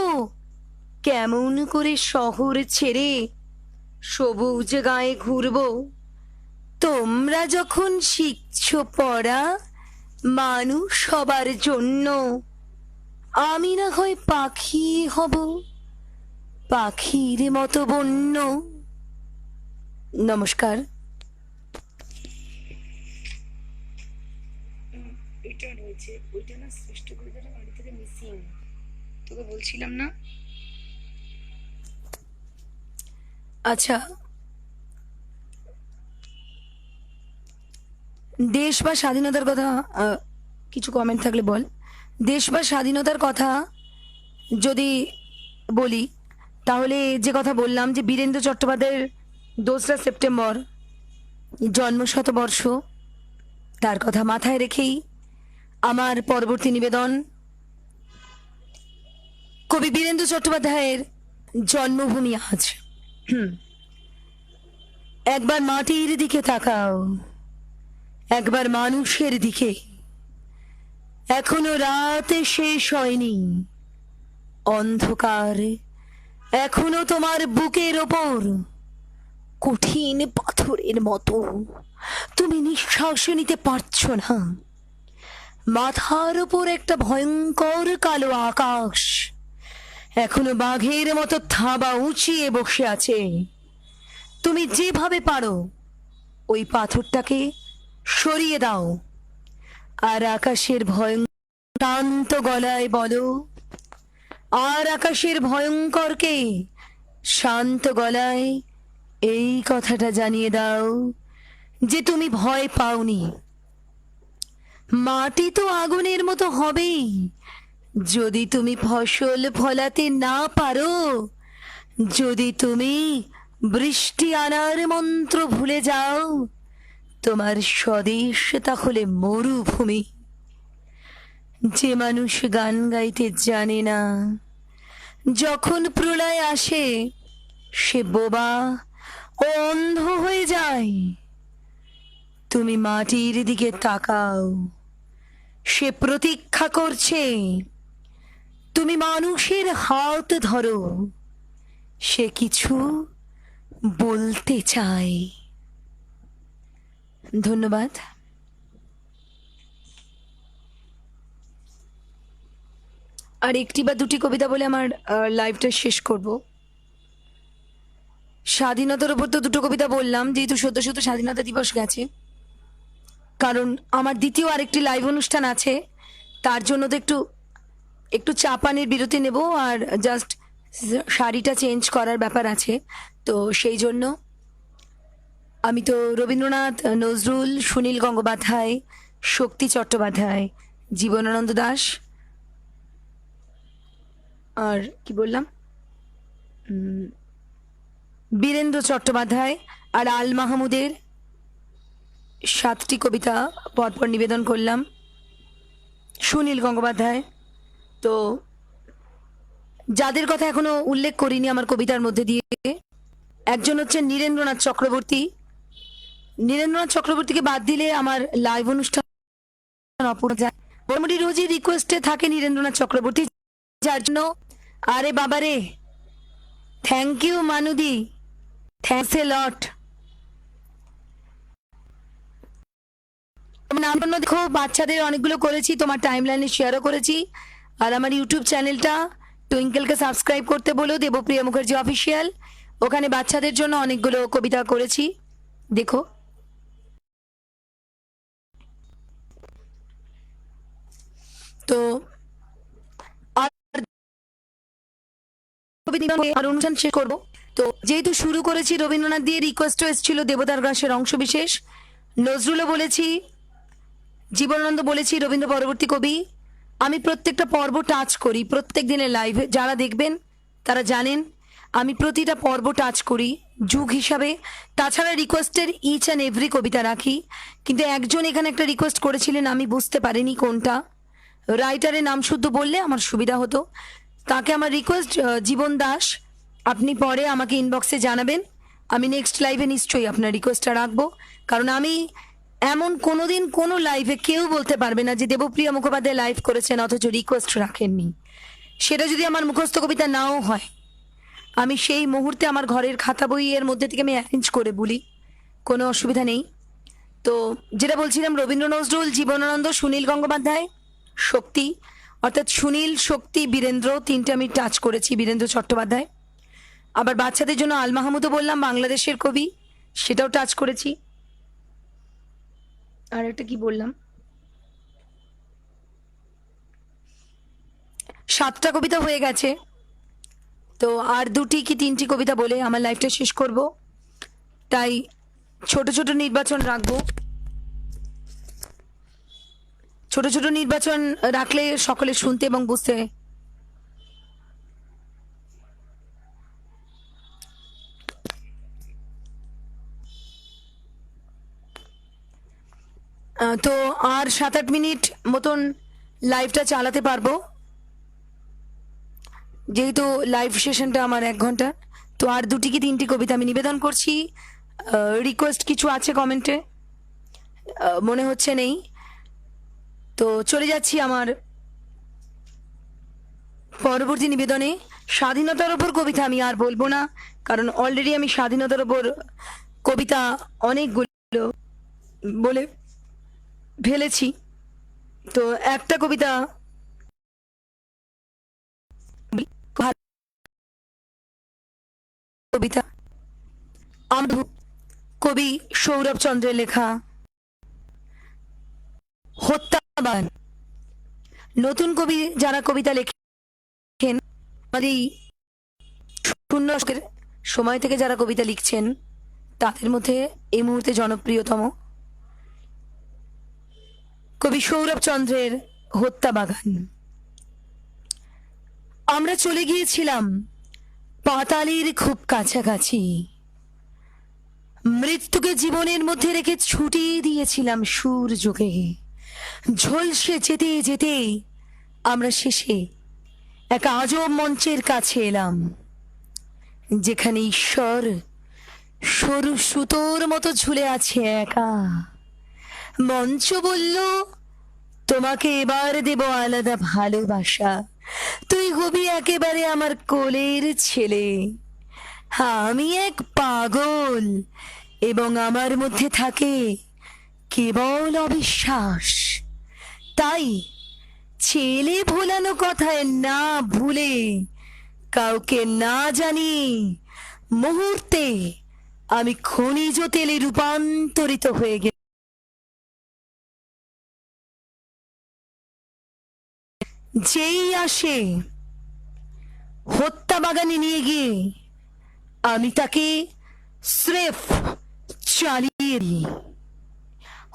Speaker 1: কেমন করে শহর ছেড়ে সবুজ গায়ে ঘুরব। তোমরা যখন শিখছো পড়া মানুষ হবার জন্য, আমি না হয় পাখি হব, পাখির মতো বন্য। নমস্কার। এটা রয়েছে, ওইটা না শ্রেষ্ঠ কবিতাটা বাড়ি থেকে মিসিং, তোকে বলছিলাম না। আচ্ছা, দেশ বা স্বাধীনতার কথা কিছু কমেন্ট থাকলে বল। দেশ বা স্বাধীনতার কথা যদি বলি, তাহলে যে কথা বললাম যে বীরেন্দ্র চট্টোপাধ্যায়ের 2রা সেপ্টেম্বর জন্মশতবর্ষ, তার কথা মাথায় রেখেই আমার পরবর্তী নিবেদন কবি বীরেন্দ্র চট্টোপাধ্যায়ের জন্মভূমি আজ। একবার মাটির দিকে তাকাও, একবার মানুষের দিকে। এখনো রাত শেষ হয়নি, অন্ধকার এখনো তোমার বুকের ওপর কঠিন পাথরের মতো। তুমি নিঃশ্বাস নিতে পারছো না। মাথার উপর একটা ভয়ঙ্কর কালো আকাশ এখনো বাঘের মতো থাবা উঁচিয়ে বসে আছে। তুমি যেভাবে পারো ওই পাথরটাকে সরিয়ে দাও, আর আকাশের শান্ত গলায় বলো, আর আকাশের ভয়ঙ্করকে শান্ত গলায় এই কথাটা জানিয়ে দাও যে তুমি ভয় পাওনি। মাটি তো আগুনের মতো হবেই যদি তুমি ফসল ফলাতে না পারো, যদি তুমি বৃষ্টি আনার মন্ত্র ভুলে যাও। তোমার স্বদেশ তাহলে মরুভূমি। যে মানুষ গান গাইতে জানে না, যখন প্রলয় আসে সে বোবা ও অন্ধ হয়ে যায়। তুমি মাটির দিকে তাকাও, সে প্রতীক্ষা করছে। তুমি মানুষের হাত ধরো, সে কিছু বলতে চায়। ধন্যবাদ। আর একটি বা দুটি কবিতা বলে আমার লাইভটা শেষ করব। স্বাধীনতার উপর তো দুটো কবিতা বললাম, যেহেতু সদ্য সদ্য স্বাধীনতা দিবস গেছে, কারণ আমার দ্বিতীয় আরেকটি লাইভ অনুষ্ঠান আছে, তার জন্য তো একটু চা পানির বিরতি নেব, আর জাস্ট শাড়িটা চেঞ্জ করার ব্যাপার আছে। তো সেই জন্য আমি তো রবীন্দ্রনাথ, নজরুল, সুনীল গঙ্গোপাধ্যায়, শক্তি চট্টোপাধ্যায়, জীবনানন্দ দাশ, আর কি বললাম, বীরেন্দ্র চট্টোপাধ্যায় আর আল মাহমুদের 7টি কবিতা পরপর নিবেদন করলাম। সুনীল গঙ্গোপাধ্যায়, তো যাদের কথা এখনো উল্লেখ করিনি আমার কবিতার মধ্যে দিয়ে, একজন হচ্ছে নীরেন্দ্রনাথ চক্রবর্তী। নীরেন্দ্রনাথ চক্রবর্তীকে বাদ দিলে আমার লাইভ অনুষ্ঠান অপূর্ণ যায়। মোটামুটি রোজই রিকোয়েস্টে থাকে নীরেন্দ্রনাথ চক্রবর্তী, যার জন্য আরে বাবারে, থ্যাংক ইউ মানুদি, থ্যাংকস এ লট। দেখো, বাচ্চাদের অনেকগুলো করেছি, তোমার টাইমলাইনে শেয়ারও করেছি। আর আমার ইউটিউব চ্যানেলটা টুইঙ্কেলকে সাবস্ক্রাইব করতে বলো, দেবপ্রিয়া মুখার্জি অফিসিয়াল। ওখানে বাচ্চাদের জন্য অনেকগুলো কবিতা করেছি, দেখো। তো আর অনুষ্ঠান শেষ করবো। তো যেহেতু শুরু করেছি রবীন্দ্রনাথ দিয়ে, রিকোয়েস্টও এসেছিল দেবতার গাছের অংশ বিশেষ, নজরুলও বলেছি, জীবনানন্দ বলেছি, রবীন্দ্র পরবর্তী কবি। আমি প্রত্যেকটা পর্ব টাচ করি প্রত্যেক দিনের লাইভে, যারা দেখবেন তারা জানেন আমি প্রতিটা পর্ব টাচ করি যুগ হিসাবে। তাছাড়া রিকোয়েস্টের ইচ অ্যান্ড এভরি কবিতা রাখি, কিন্তু একজন এখানে একটা রিকোয়েস্ট করেছিলেন, আমি বুঝতে পারিনি কোনটা। রাইটারের নাম শুদ্ধ বললে আমার সুবিধা হতো। তাকে আমার রিকোয়েস্ট, জীবন দাস, আপনি পরে আমাকে ইনবক্সে জানাবেন, আমি নেক্সট লাইভে নিশ্চয়ই আপনার রিকোয়েস্টটা রাখবো। কারণ আমি এমন কোনোদিন কোনো লাইভে কেউ বলতে পারবে না যে দেবপ্রিয়া মুখোপাধ্যায় লাইভ করেছেন অথচ রিকোয়েস্ট রাখেননি। সেটা যদি আমার মুখস্থ কবিতা নাও হয়, আমি সেই মুহূর্তে আমার ঘরের খাতা বইয়ের মধ্যে থেকে আমি অ্যারেঞ্জ করে বলি, কোনো অসুবিধা নেই। তো যেটা বলছিলাম, রবীন্দ্র নজরুল, জীবনানন্দ, সুনীল গঙ্গোপাধ্যায়, শক্তি, অর্থাৎ সুনীল, শক্তি, বীরেন্দ্র, তিনটে আমি টাচ করেছি, বীরেন্দ্র চট্টোপাধ্যায়। আবার বাচ্চাদের জন্য আল মাহমুদও বললাম, বাংলাদেশের কবি, সেটাও টাচ করেছি। আর একটা কি বললাম, 7টা কবিতা হয়ে গেছে। তো আর 2টি কি 3টি কবিতা বলে আমার লাইফটা শেষ করব, তাই ছোট ছোট নির্বাচন রাখবো। ছোট ছোট নির্বাচন রাখলে সকলে শুনতে এবং বুঝতে তো আর 7-8 মিনিট মতন লাইভটা চালাতে পারবো, যেহেতু লাইভ সেশনটা আমার 1 ঘন্টা। তো আর 2টি কি 3টি কবিতা আমি নিবেদন করছি। রিকোয়েস্ট কিছু আছে কমেন্টে? মনে হচ্ছে নেই। তো চলে যাচ্ছি আমার পরবর্তী নিবেদনে। স্বাধীনতার ওপর কবিতা আমি আর বলবো না, কারণ অলরেডি আমি স্বাধীনতার ওপর কবিতা অনেকগুলো বলে ফেলেছি। তো একটা কবিতা কবিতা আমার কবি সৌরভ চন্দ্রের লেখা হত্যাবান। নতুন কবি যারা কবিতা লেখেন, আমাদের এই শূন্য দশকের সময় থেকে যারা কবিতা লিখছেন, তাদের মধ্যে এই মুহূর্তে জনপ্রিয়তম কবি সৌরভ চন্দ্রের হত্যা বাগান। আমরা চলে গিয়েছিলাম পাতালের খুব কাছাকাছি, মৃত্যুকে জীবনের মধ্যে রেখে ছুটিয়ে দিয়েছিলাম সূর্যকে। ঝলসে যেতে যেতে আমরা শেষে এক আজব মঞ্চের কাছে এলাম, যেখানে ঈশ্বর সরু সুতোর মতো ঝুলে আছে একা। মঞ্চ বলল, তোমাকে এবার দেব আলাদা ভালোবাসা, তুই হবি একেবারে আমার কোলের ছেলে। আমি এক পাগল এবং আমার মধ্যে থাকে কেবল অবিশ্বাস। তাই ছেলে ভোলানো কথায় না ভুলে, কাউকে না জানি মুহূর্তে আমি খনিজ তেলে রূপান্তরিত হয়ে গেছি। যেই আসে হত্যা বাগানে নিয়ে গিয়ে আমি তাকে স্রেফ চালিয়ে দিই।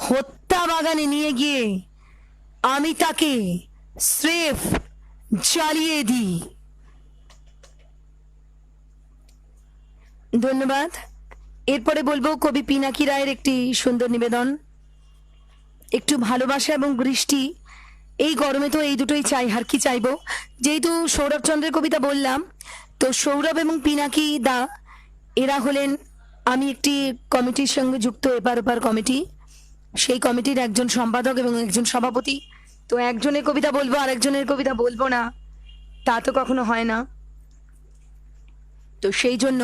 Speaker 1: হত্যা বাগানে নিয়ে গিয়ে আমি তাকে স্রেফ জ্বালিয়ে দিই। ধন্যবাদ। এরপরে বলবো কবি পিনাকি রায়ের একটি সুন্দর নিবেদন, একটু ভালোবাসা এবং বৃষ্টি। এই গরমে তো এই দুটোই চাই, আর কি চাইবো। যেহেতু সৌরভ চন্দ্রের কবিতা বললাম, তো সৌরভ এবং পিনাকি দা এরা হলেন, আমি একটি কমিটির সঙ্গে যুক্ত, এপার ওপার কমিটি, সেই কমিটির একজন সম্পাদক এবং একজন সভাপতি। তো একজনের কবিতা বলবো আর একজনের কবিতা বলবো না, তা তো কখনো হয় না। তো সেই জন্য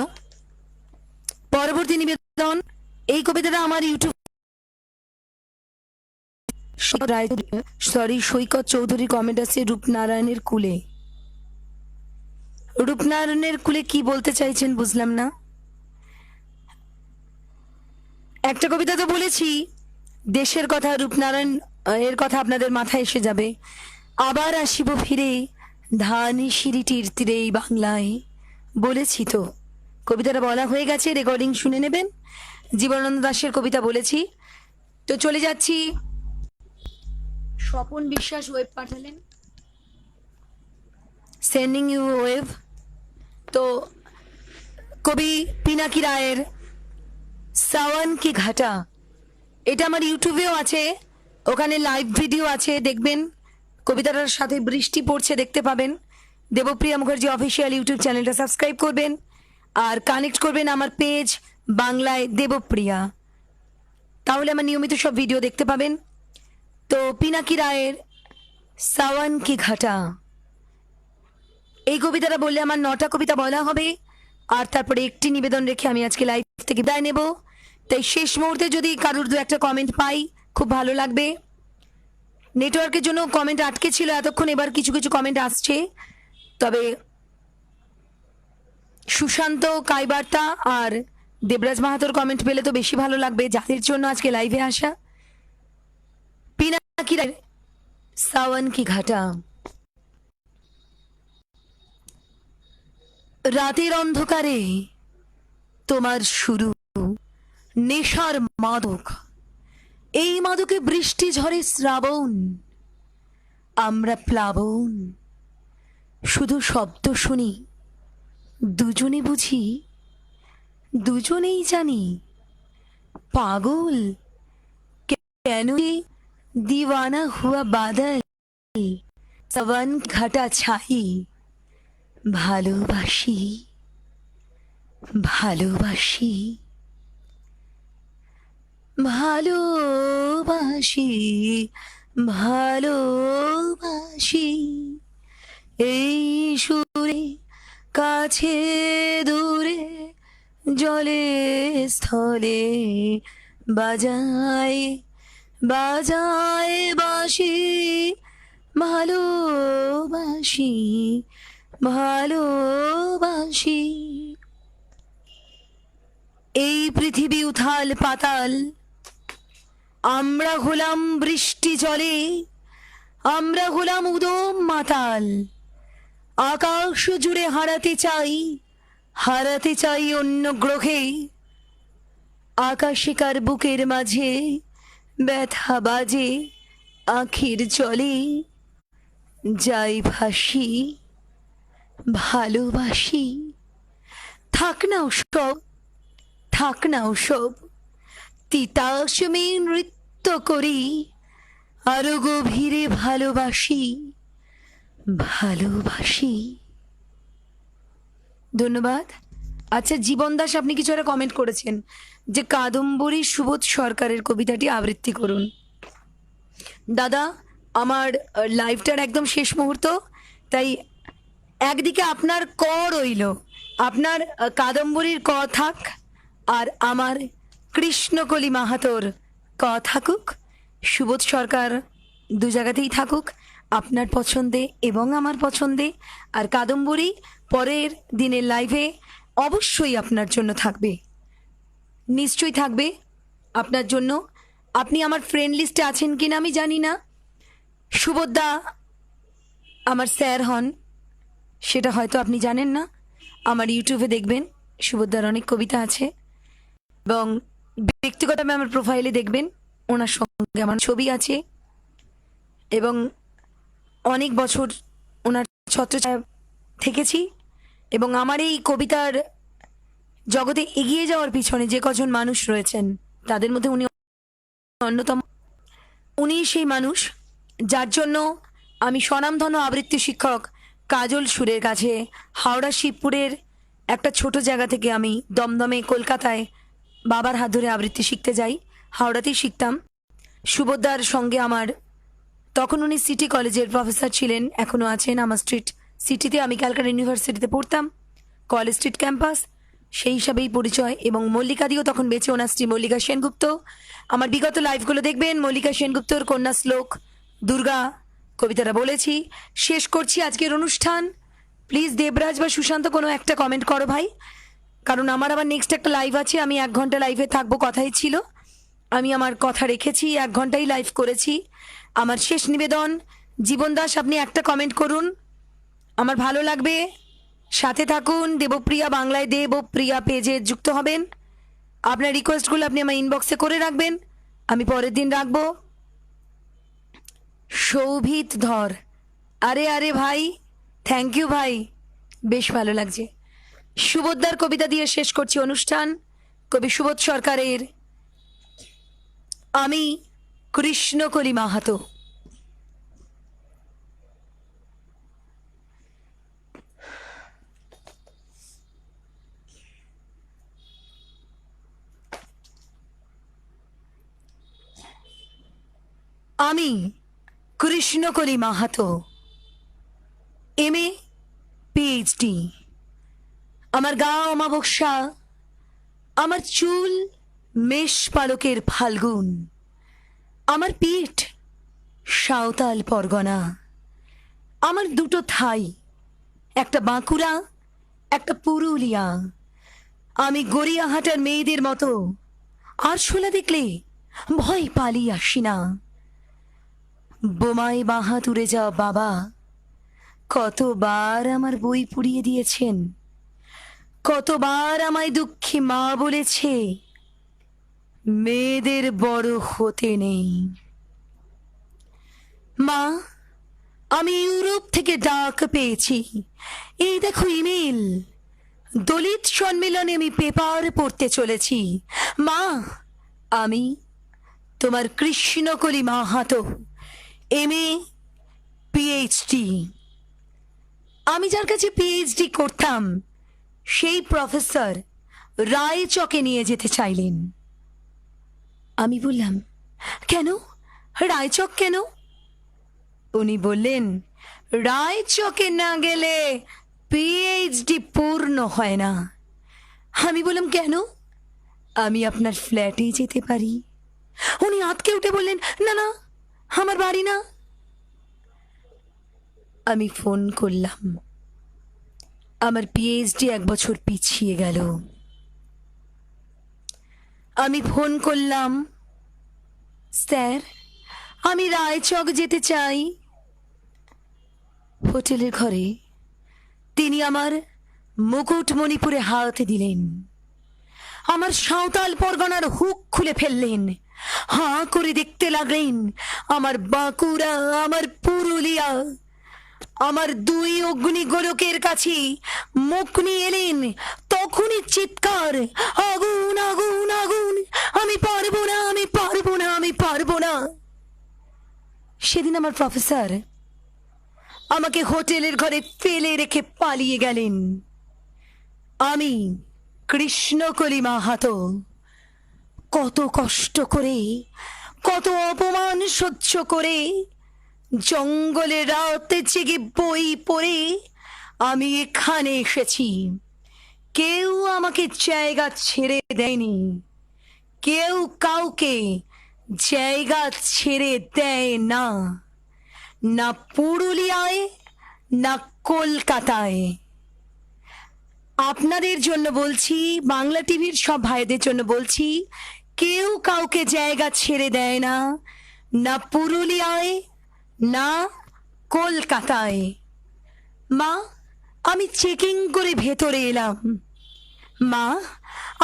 Speaker 1: পরবর্তী নিবেদন, এই কবিতাটা আমার ইউটিউব সৈকত চৌধুরীর কমেন্ট আছে রূপনারায়ণের কুলে। রূপনারায়ণের কুলে কি বলতে চাইছেন বুঝলাম না। একটা কবিতা তো বলেছি, দেশের কথা, রূপনারায়ণ এর কথা আপনাদের মাথায় এসে যাবে। আবার আসিব ফিরে ধানি সিঁড়িটির তীরে এই বাংলায়, বলেছি তো। কবিতাটা বলা হয়ে গেছে, রেকর্ডিং শুনে নেবেন। জীবনানন্দ দাশের কবিতা বলেছি। তো চলে যাচ্ছি। স্বপন বিশ্বাস ওয়েব পাঠালেন, সেন্ডিং ইউ ওয়েব। তো কবি পিনাকি রায়ের সাওয়ান কি ঘাটা, এটা আমার ইউটিউবেও আছে, ওখানে লাইভ ভিডিও আছে, দেখবেন। কবিতাটার সাথে বৃষ্টি পড়ছে, দেখতে পাবেন। দেবপ্রিয়া মুখার্জি অফিসিয়াল ইউটিউব চ্যানেলটা সাবস্ক্রাইব করবেন আর কানেক্ট করবেন আমার পেজ বাংলায় দেবপ্রিয়া, তাহলে আমার নিয়মিত সব ভিডিও দেখতে পাবেন। তো পিনাকি রায়ের সাওয়ান কি ঘাটা, এই কবিতাটা বললে আমার 9টা কবিতা বলা হবে, আর তারপরে একটি নিবেদন রেখে আমি আজকে লাইভ থেকে বিদায় নেব। তাই শেষ মুহূর্তে যদি কারোর 2-1টা কমেন্ট পাই খুব ভালো লাগবে। নেটওয়ার্কের জন্য কমেন্ট আটকে ছিল এতক্ষণ, এবার কিছু কিছু কমেন্ট আসছে। তবে সুশান্ত কাইবার্তা আর দেবরাজ মাহাতোর কমেন্ট পেলে তো বেশি ভালো লাগবে, যাদের জন্য আজকে লাইভে আসা। পিনাকি রায়ের সাওয়ান কি ঘাটা। রাতের অন্ধকারে তোমার শুরু নেশার মাদক, এই মাদকে বৃষ্টি ঝরে শ্রাবণ, আমরা প্লাবন, শুধু শব্দ শুনি, দুজনে বুঝি, দুজনেই জানি পাগল কেন দিওয়ানা হুয়া বাদল সবন ঘটা ছাই, ভালোবাসি ভালোবাসি ভালোবাসি ভালোবাসি, এই সুরে কাছে দূরে জলে স্থলে বাজায় বাজায় বাঁশি, ভালোবাসি ভালোবাসি। এই পৃথিবী উথাল পাতাল, আমরা হলাম বৃষ্টি জলে, আমরা হলাম উদম মাতাল। আকাশ জুড়ে হারাতে চাই অন্য গ্রহে। আকাশিকার বুকের মাঝে ব্যথা বাজে আখির জলে, যাই ভাসি ভালোবাসি। থাক না ওসব তিতাস মেয়ে নৃত্য করি, আরো গভীরে ভালোবাসি ভালোবাসি। ধন্যবাদ। আচ্ছা, জীবন দাস আপনি কিছু একটা কমেন্ট করেছেন যে কাদম্বরী সুবোধ সরকারের কবিতাটি আবৃত্তি করুন। দাদা, আমার লাইভটার একদম শেষ মুহূর্ত, তাই একদিকে আপনার ক রইল, আপনার কাদম্বরীর ক থাক, আর আমার কৃষ্ণকলি মাহাতোর ক থাকুক। সুবোধ সরকার দু জায়গাতেই থাকুক, আপনার পছন্দে এবং আমার পছন্দে। আর কাদম্বরী পরের দিনের লাইভে অবশ্যই আপনার জন্য থাকবে, নিশ্চয়ই থাকবে আপনার জন্য। আপনি আমার ফ্রেন্ড লিস্টে আছেন কিনা আমি জানি না। সুবোধদা আমার স্যার হন, সেটা হয়তো আপনি জানেন না। আমার ইউটিউবে দেখবেন সুবোধদার অনেক কবিতা আছে, এবং ব্যক্তিগতভাবে আমার প্রোফাইলে দেখবেন ওনার সঙ্গে আমার ছবি আছে, এবং অনেক বছর ওনার ছত্রছায়া থেকেছি। এবং আমার এই কবিতার জগতে এগিয়ে যাওয়ার পিছনে যে কজন মানুষ রয়েছেন তাদের মধ্যে উনি অন্যতম। উনি সেই মানুষ যার জন্য আমি স্বনামধন্য আবৃত্তি শিক্ষক কাজল সুরের কাছে হাওড়া শিবপুরের একটা ছোট জায়গা থেকে আমি দমদমে কলকাতায় বাবার হাত ধরে আবৃত্তি শিখতে যাই। হাওড়াতেই শিখতাম। সুবোধদার সঙ্গে আমার, তখন উনি সিটি কলেজের প্রফেসর ছিলেন, এখনও আছেন আমার স্ট্রিট সিটিতে। আমি ক্যালকাটা ইউনিভার্সিটিতে পড়তাম, কলেজ স্ট্রিট ক্যাম্পাস, সেই হিসাবেই পরিচয়। এবং মল্লিকাদিও তখন বেঁচে, ওনার স্ত্রী মল্লিকা সেনগুপ্ত। আমার বিগত লাইভগুলো দেখবেন, মল্লিকা সেনগুপ্তর কন্যা শ্লোক দুর্গা কবিতাটা বলেছি। শেষ করছি আজকের অনুষ্ঠান। প্লিজ দেবরাজ বা সুশান্ত কোনো একটা কমেন্ট করো ভাই, কারণ আমার আবার নেক্সট একটা লাইভ আছে। আমি 1 ঘন্টা লাইভে থাকবো, কথাই ছিল, আমি আমার কথা রেখেছি, 1 ঘন্টাই লাইভ করেছি। আমার শেষ নিবেদন, জীবন দাস আপনি একটা কমেন্ট করুন, আমার ভালো লাগবে। সাথে থাকুন, দেবপ্রিয়া বাংলায় দেবপ্রিয়া পেজে যুক্ত হবেন। আপনার রিকোয়েস্টগুলো আপনি আমার ইনবক্সে করে রাখবেন, আমি পরের দিন রাখবো। সৌভিত ধর, আরে ভাই, থ্যাংক ইউ ভাই, বেশ ভালো লাগছে। সুবোধদার কবিতা দিয়ে শেষ করছি অনুষ্ঠান। কবি সুবোধ সরকারের আমি কৃষ্ণকলি মাহাতো। আমি কৃষ্ণকলি মাহাতো, MA PhD। আমার গা অমাবস্যা, আমার চুল মেষ পালকের ফাল্গুন, আমার পিঠ সাঁওতাল পরগনা, আমার দুটো থাই, একটা বাঁকুড়া একটা পুরুলিয়া। আমি গড়িয়াহাটার মেয়েদের মতো আরশোলা দেখলে ভয় পালিয়ে আসি না। বোমায় বাহাদুরে যাও বাবা, কতবার আমার বই পুড়িয়ে দিয়েছেন, কতবার আমায় দুঃখী মা বলেছে মেয়েদের বড় হতে নেই। মা, আমি ইউরোপ থেকে ডাক পেয়েছি, এই দেখো ইমেল, দলিত সম্মেলনে আমি পেপার পড়তে চলেছি। মা, আমি তোমার কৃষ্ণকলি মাহাতো, MA PhD। আমি যার কাছে PhD করতাম সেই প্রফেসর রায়চকে নিয়ে যেতে চাইলেন। আমি বললাম, কেন রায়চক কেন? উনি বললেন, রায়চকে না গেলে PhD পূর্ণ হয় না। আমি বললাম, কেন? আমি আপনার ফ্ল্যাটে যেতে পারি। উনি আঁতকে উঠে বললেন, না না, আমার বাড়ি না। আমি ফোন করলাম, আমার PhD 1 বছর পিছিয়ে গেল। আমি ফোন করলাম, স্যার আমি রায়চক যেতে চাই। হোটেলের ঘরে তিনি আমার মুকুটমণিপুরে হাত দিলেন, আমার সাঁওতাল পরগনার হুক খুলে ফেললেন, হাঁ করে দেখতে লাগলেন আমার বাঁকুড়া, আমার পুরুলিয়া, আমার 2 অগ্নি গোলকের কাছে মুখ নিয়ে এলেন। তখনই চিৎকার, আগুন আগুন আগুন, আমি পারবো না, আমি পারবো না, আমি পারবো না। সেদিন আমার প্রফেসর আমাকে হোটেলের ঘরে ফেলে রেখে পালিয়ে গেলেন। আমি কৃষ্ণকলি মাহাতো কত কষ্ট করে, কত অপমান সহ্য করে, জঙ্গলে রাতে জেগে বই পড়ে আমি এখানে এসেছি। কেউ আমাকে জায়গা ছেড়ে দেয়নি, কেউ কাউকে জায়গা ছেড়ে দেয় না, না পুরুলিয়ায় না কলকাতায়। আপনাদের জন্য বলছি, বাংলা টিভির সব ভাইদের জন্য বলছি, কেউ কাউকে জায়গা ছেড়ে দেয় না, না পুরুলিয়ায় না কলকাতায়। মা, আমি চেকিং করে ভেতরে এলাম। মা,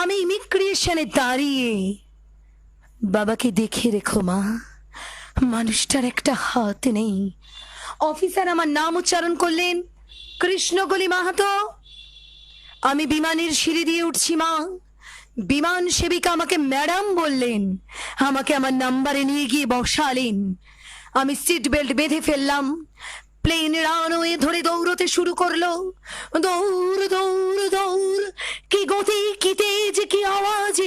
Speaker 1: আমি ইমিগ্রেশনে দাঁড়িয়ে। বাবাকে দেখে রেখো মা, মানুষটার একটা হাত নেই। অফিসার আমার নাম উচ্চারণ করলেন, কৃষ্ণকলি মাহাতো। আমি বিমানের সিঁড়ি দিয়ে উঠছি মা, বিমান সেবিকা আমাকে ম্যাডাম বললেন, আমাকে আমার নাম্বারে নিয়ে গিয়ে বসালেন। আমি সিট বেল্ট বেঁধে ফেললাম, প্লেন রানওয়ে ধরে দৌড়তে শুরু করলো। দৌড় দৌড় দৌড়, কি গতি, কি তেজ, কি আওয়াজ!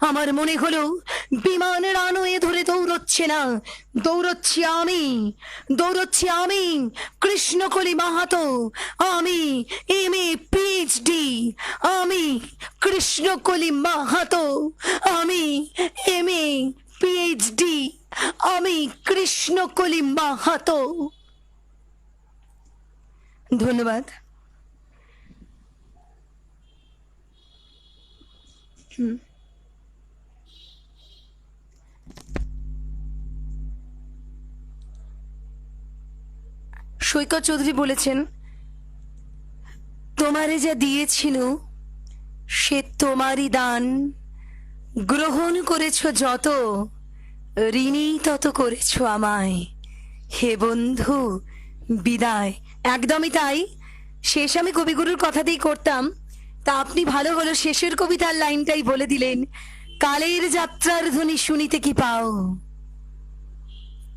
Speaker 1: আমার মনে হলো বিমান রানওয়ে ধরে দৌড়চ্ছে না, দৌড়চ্ছি আমি, দৌড়চ্ছি আমি, কৃষ্ণকলি মাহাতো। আমি MA PhD, আমি কৃষ্ণকলি মাহাতো, আমি MA PhD, আমি কৃষ্ণকলি মাহাতো। ধন্যবাদ। সৈকত চৌধুরী বলেছেন, তোমারে যা দিয়েছিল সে তোমারই দান, গ্রহণ করেছ যত, ঋণী তত করেছ আমায়। হে বন্ধু বিদায়। একদমই তাই, শেষ আমি কবিগুরুর কথাতেই করতাম, তা আপনি ভালো হলো শেষের কবিতার লাইনটাই বলে দিলেন, কালের যাত্রার ধ্বনি শুনিতে কি পাও,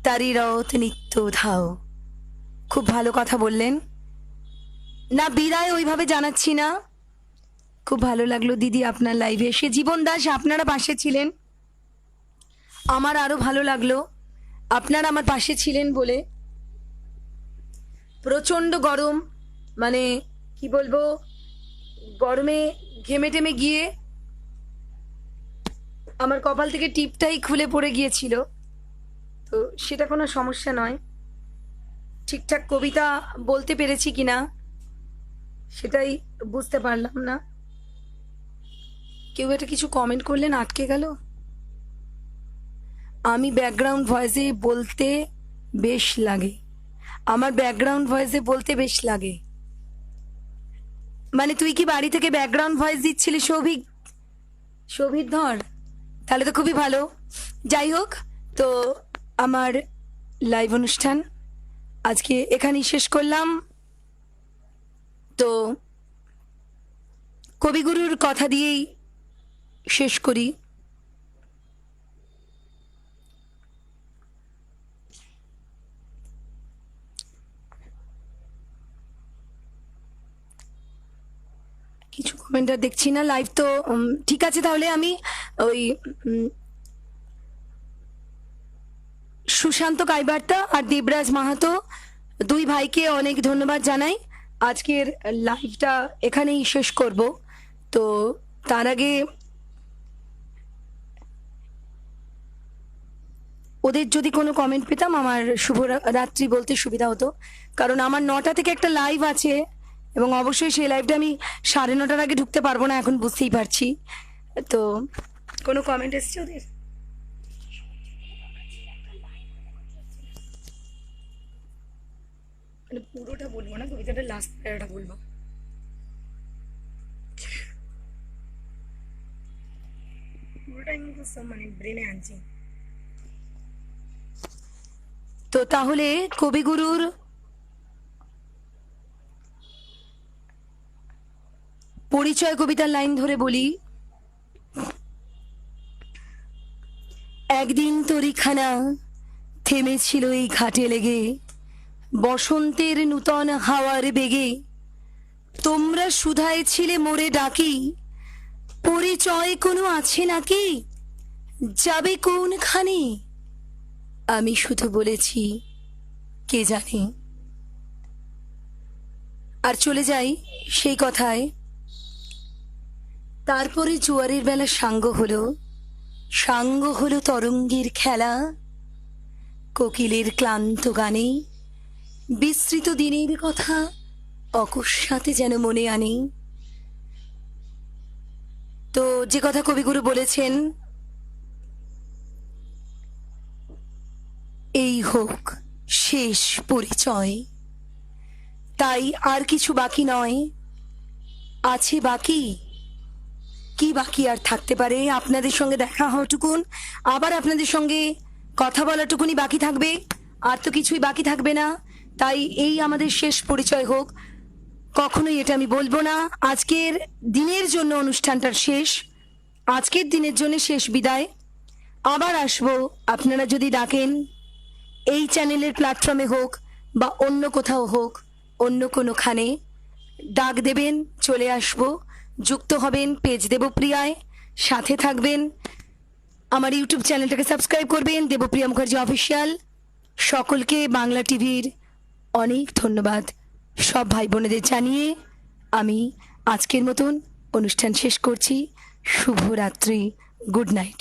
Speaker 1: তারি রথ নিত্য ধাও। খুব ভালো কথা বললেন। না, বিদায় ওইভাবে জানাচ্ছি না। খুব ভালো লাগলো দিদি আপনার লাইভে এসে। জীবন দাস, আপনারা পাশে ছিলেন, আমার আরো ভালো লাগলো আপনারা আমার পাশে ছিলেন বলে। প্রচণ্ড গরম, মানে কি বলবো, গরমে ঘেমে টেমে গিয়ে আমার কপাল থেকে টিপটাই খুলে পড়ে গিয়েছিল, তো সেটা কোনো সমস্যা নয়। ঠিকঠাক কবিতা বলতে পেরেছি কিনা সেটাই বুঝতে পারলাম না। কেউ এটা কিছু কমেন্ট করলেন, আটকে গেল। আমি ব্যাকগ্রাউন্ড ভয়েসে বলতে বেশ লাগে, আমার ব্যাকগ্রাউন্ড ভয়েসে বলতে বেশ লাগে। মানে তুই কি বাড়ি থেকে ব্যাকগ্রাউন্ড ভয়েস দিচ্ছিলি সৌভিক? সৌভিক ধর, তাহলে তো খুবই ভালো। যাই হোক, তো আমার লাইভ অনুষ্ঠান আজকে এখানেই শেষ করলাম। তো কবিগুরুর কথা দিয়েই শেষ করি। কমেন্ট আর দেখছি না, লাইভ তো ঠিক আছে। তাহলে আমি ওই সুশান্ত কাইবার্তা আর দেবরাজ মাহাতো দুই ভাইকে অনেক ধন্যবাদ জানাই। আজকের লাইভটা এখানেই শেষ করব। তো তার আগে ওদের যদি কোনো কমেন্ট পেতাম আমার শুভ রাত্রি বলতে সুবিধা হতো, কারণ আমার 9টা থেকে একটা লাইভ আছে এবং অবশ্যই সেই লাইভটা আমি 9:30টার আগে ঢুকতে পারবো না, এখন বুঝতেই পারছি। তো কোনো কমেন্ট এসছে ওদের? মানে পুরোটা বলবো না, কবিতাটা লাস্ট প্যারাটা বলবো। পুরোটা আমি মানে ব্রেনে আনছি। তো তাহলে কবিগুরুর পরিচয় কবিতার লাইন ধরে বলি। একদিন তরিখানা থেমেছিল এই ঘাটে লেগে, বসন্তের নূতন হাওয়ার বেগে। তোমরা সুধায় ছিলে মোরে ডাকি, পরিচয় কোনো আছে নাকি, যাবে কোনখানে? আমি শুধু বলেছি কে জানে। আর চলে যাই সেই কথায়। তারপরে জোয়ারের বেলা সাঙ্গ হলো তরঙ্গের খেলা, কোকিলের ক্লান্ত গানে বিস্তৃত দিনের কথা অকস্মাতে যেন মনে আনে। তো যে কথা কবিগুরু বলেছেন, এই হোক শেষ পরিচয়, তাই আর কিছু বাকি নয়। আছে বাকি, কি বাকি আর থাকতে পারে? আপনাদের সঙ্গে দেখা হওয়াটুকুন, আবার আপনাদের সঙ্গে কথা বলাটুকুনি বাকি থাকবে, আর তো কিছুই বাকি থাকবে না। তাই এই আমাদের শেষ পরিচয় হোক, কখনোই এটা আমি বলবো না। আজকের দিনের জন্য অনুষ্ঠানটার শেষ, আজকের দিনের জন্য শেষ বিদায়। আবার আসবো আপনারা যদি ডাকেন, এই চ্যানেলের প্ল্যাটফর্মে হোক বা অন্য কোথাও হোক, অন্য কোনোখানে ডাক দেবেন, চলে আসবো। যুক্ত হবেন পেজ দেবপ্রিয়ায়, সাথে থাকবেন। আমার ইউটিউব চ্যানেলটাকে সাবস্ক্রাইব করবেন, দেবপ্রিয়া মুখার্জি অফিসিয়াল। সকলকে বাংলা টিভির অনেক ধন্যবাদ। সব ভাই বোনেদের জানিয়ে আমি আজকের মতন অনুষ্ঠান শেষ করছি। শুভরাত্রি, গুড নাইট।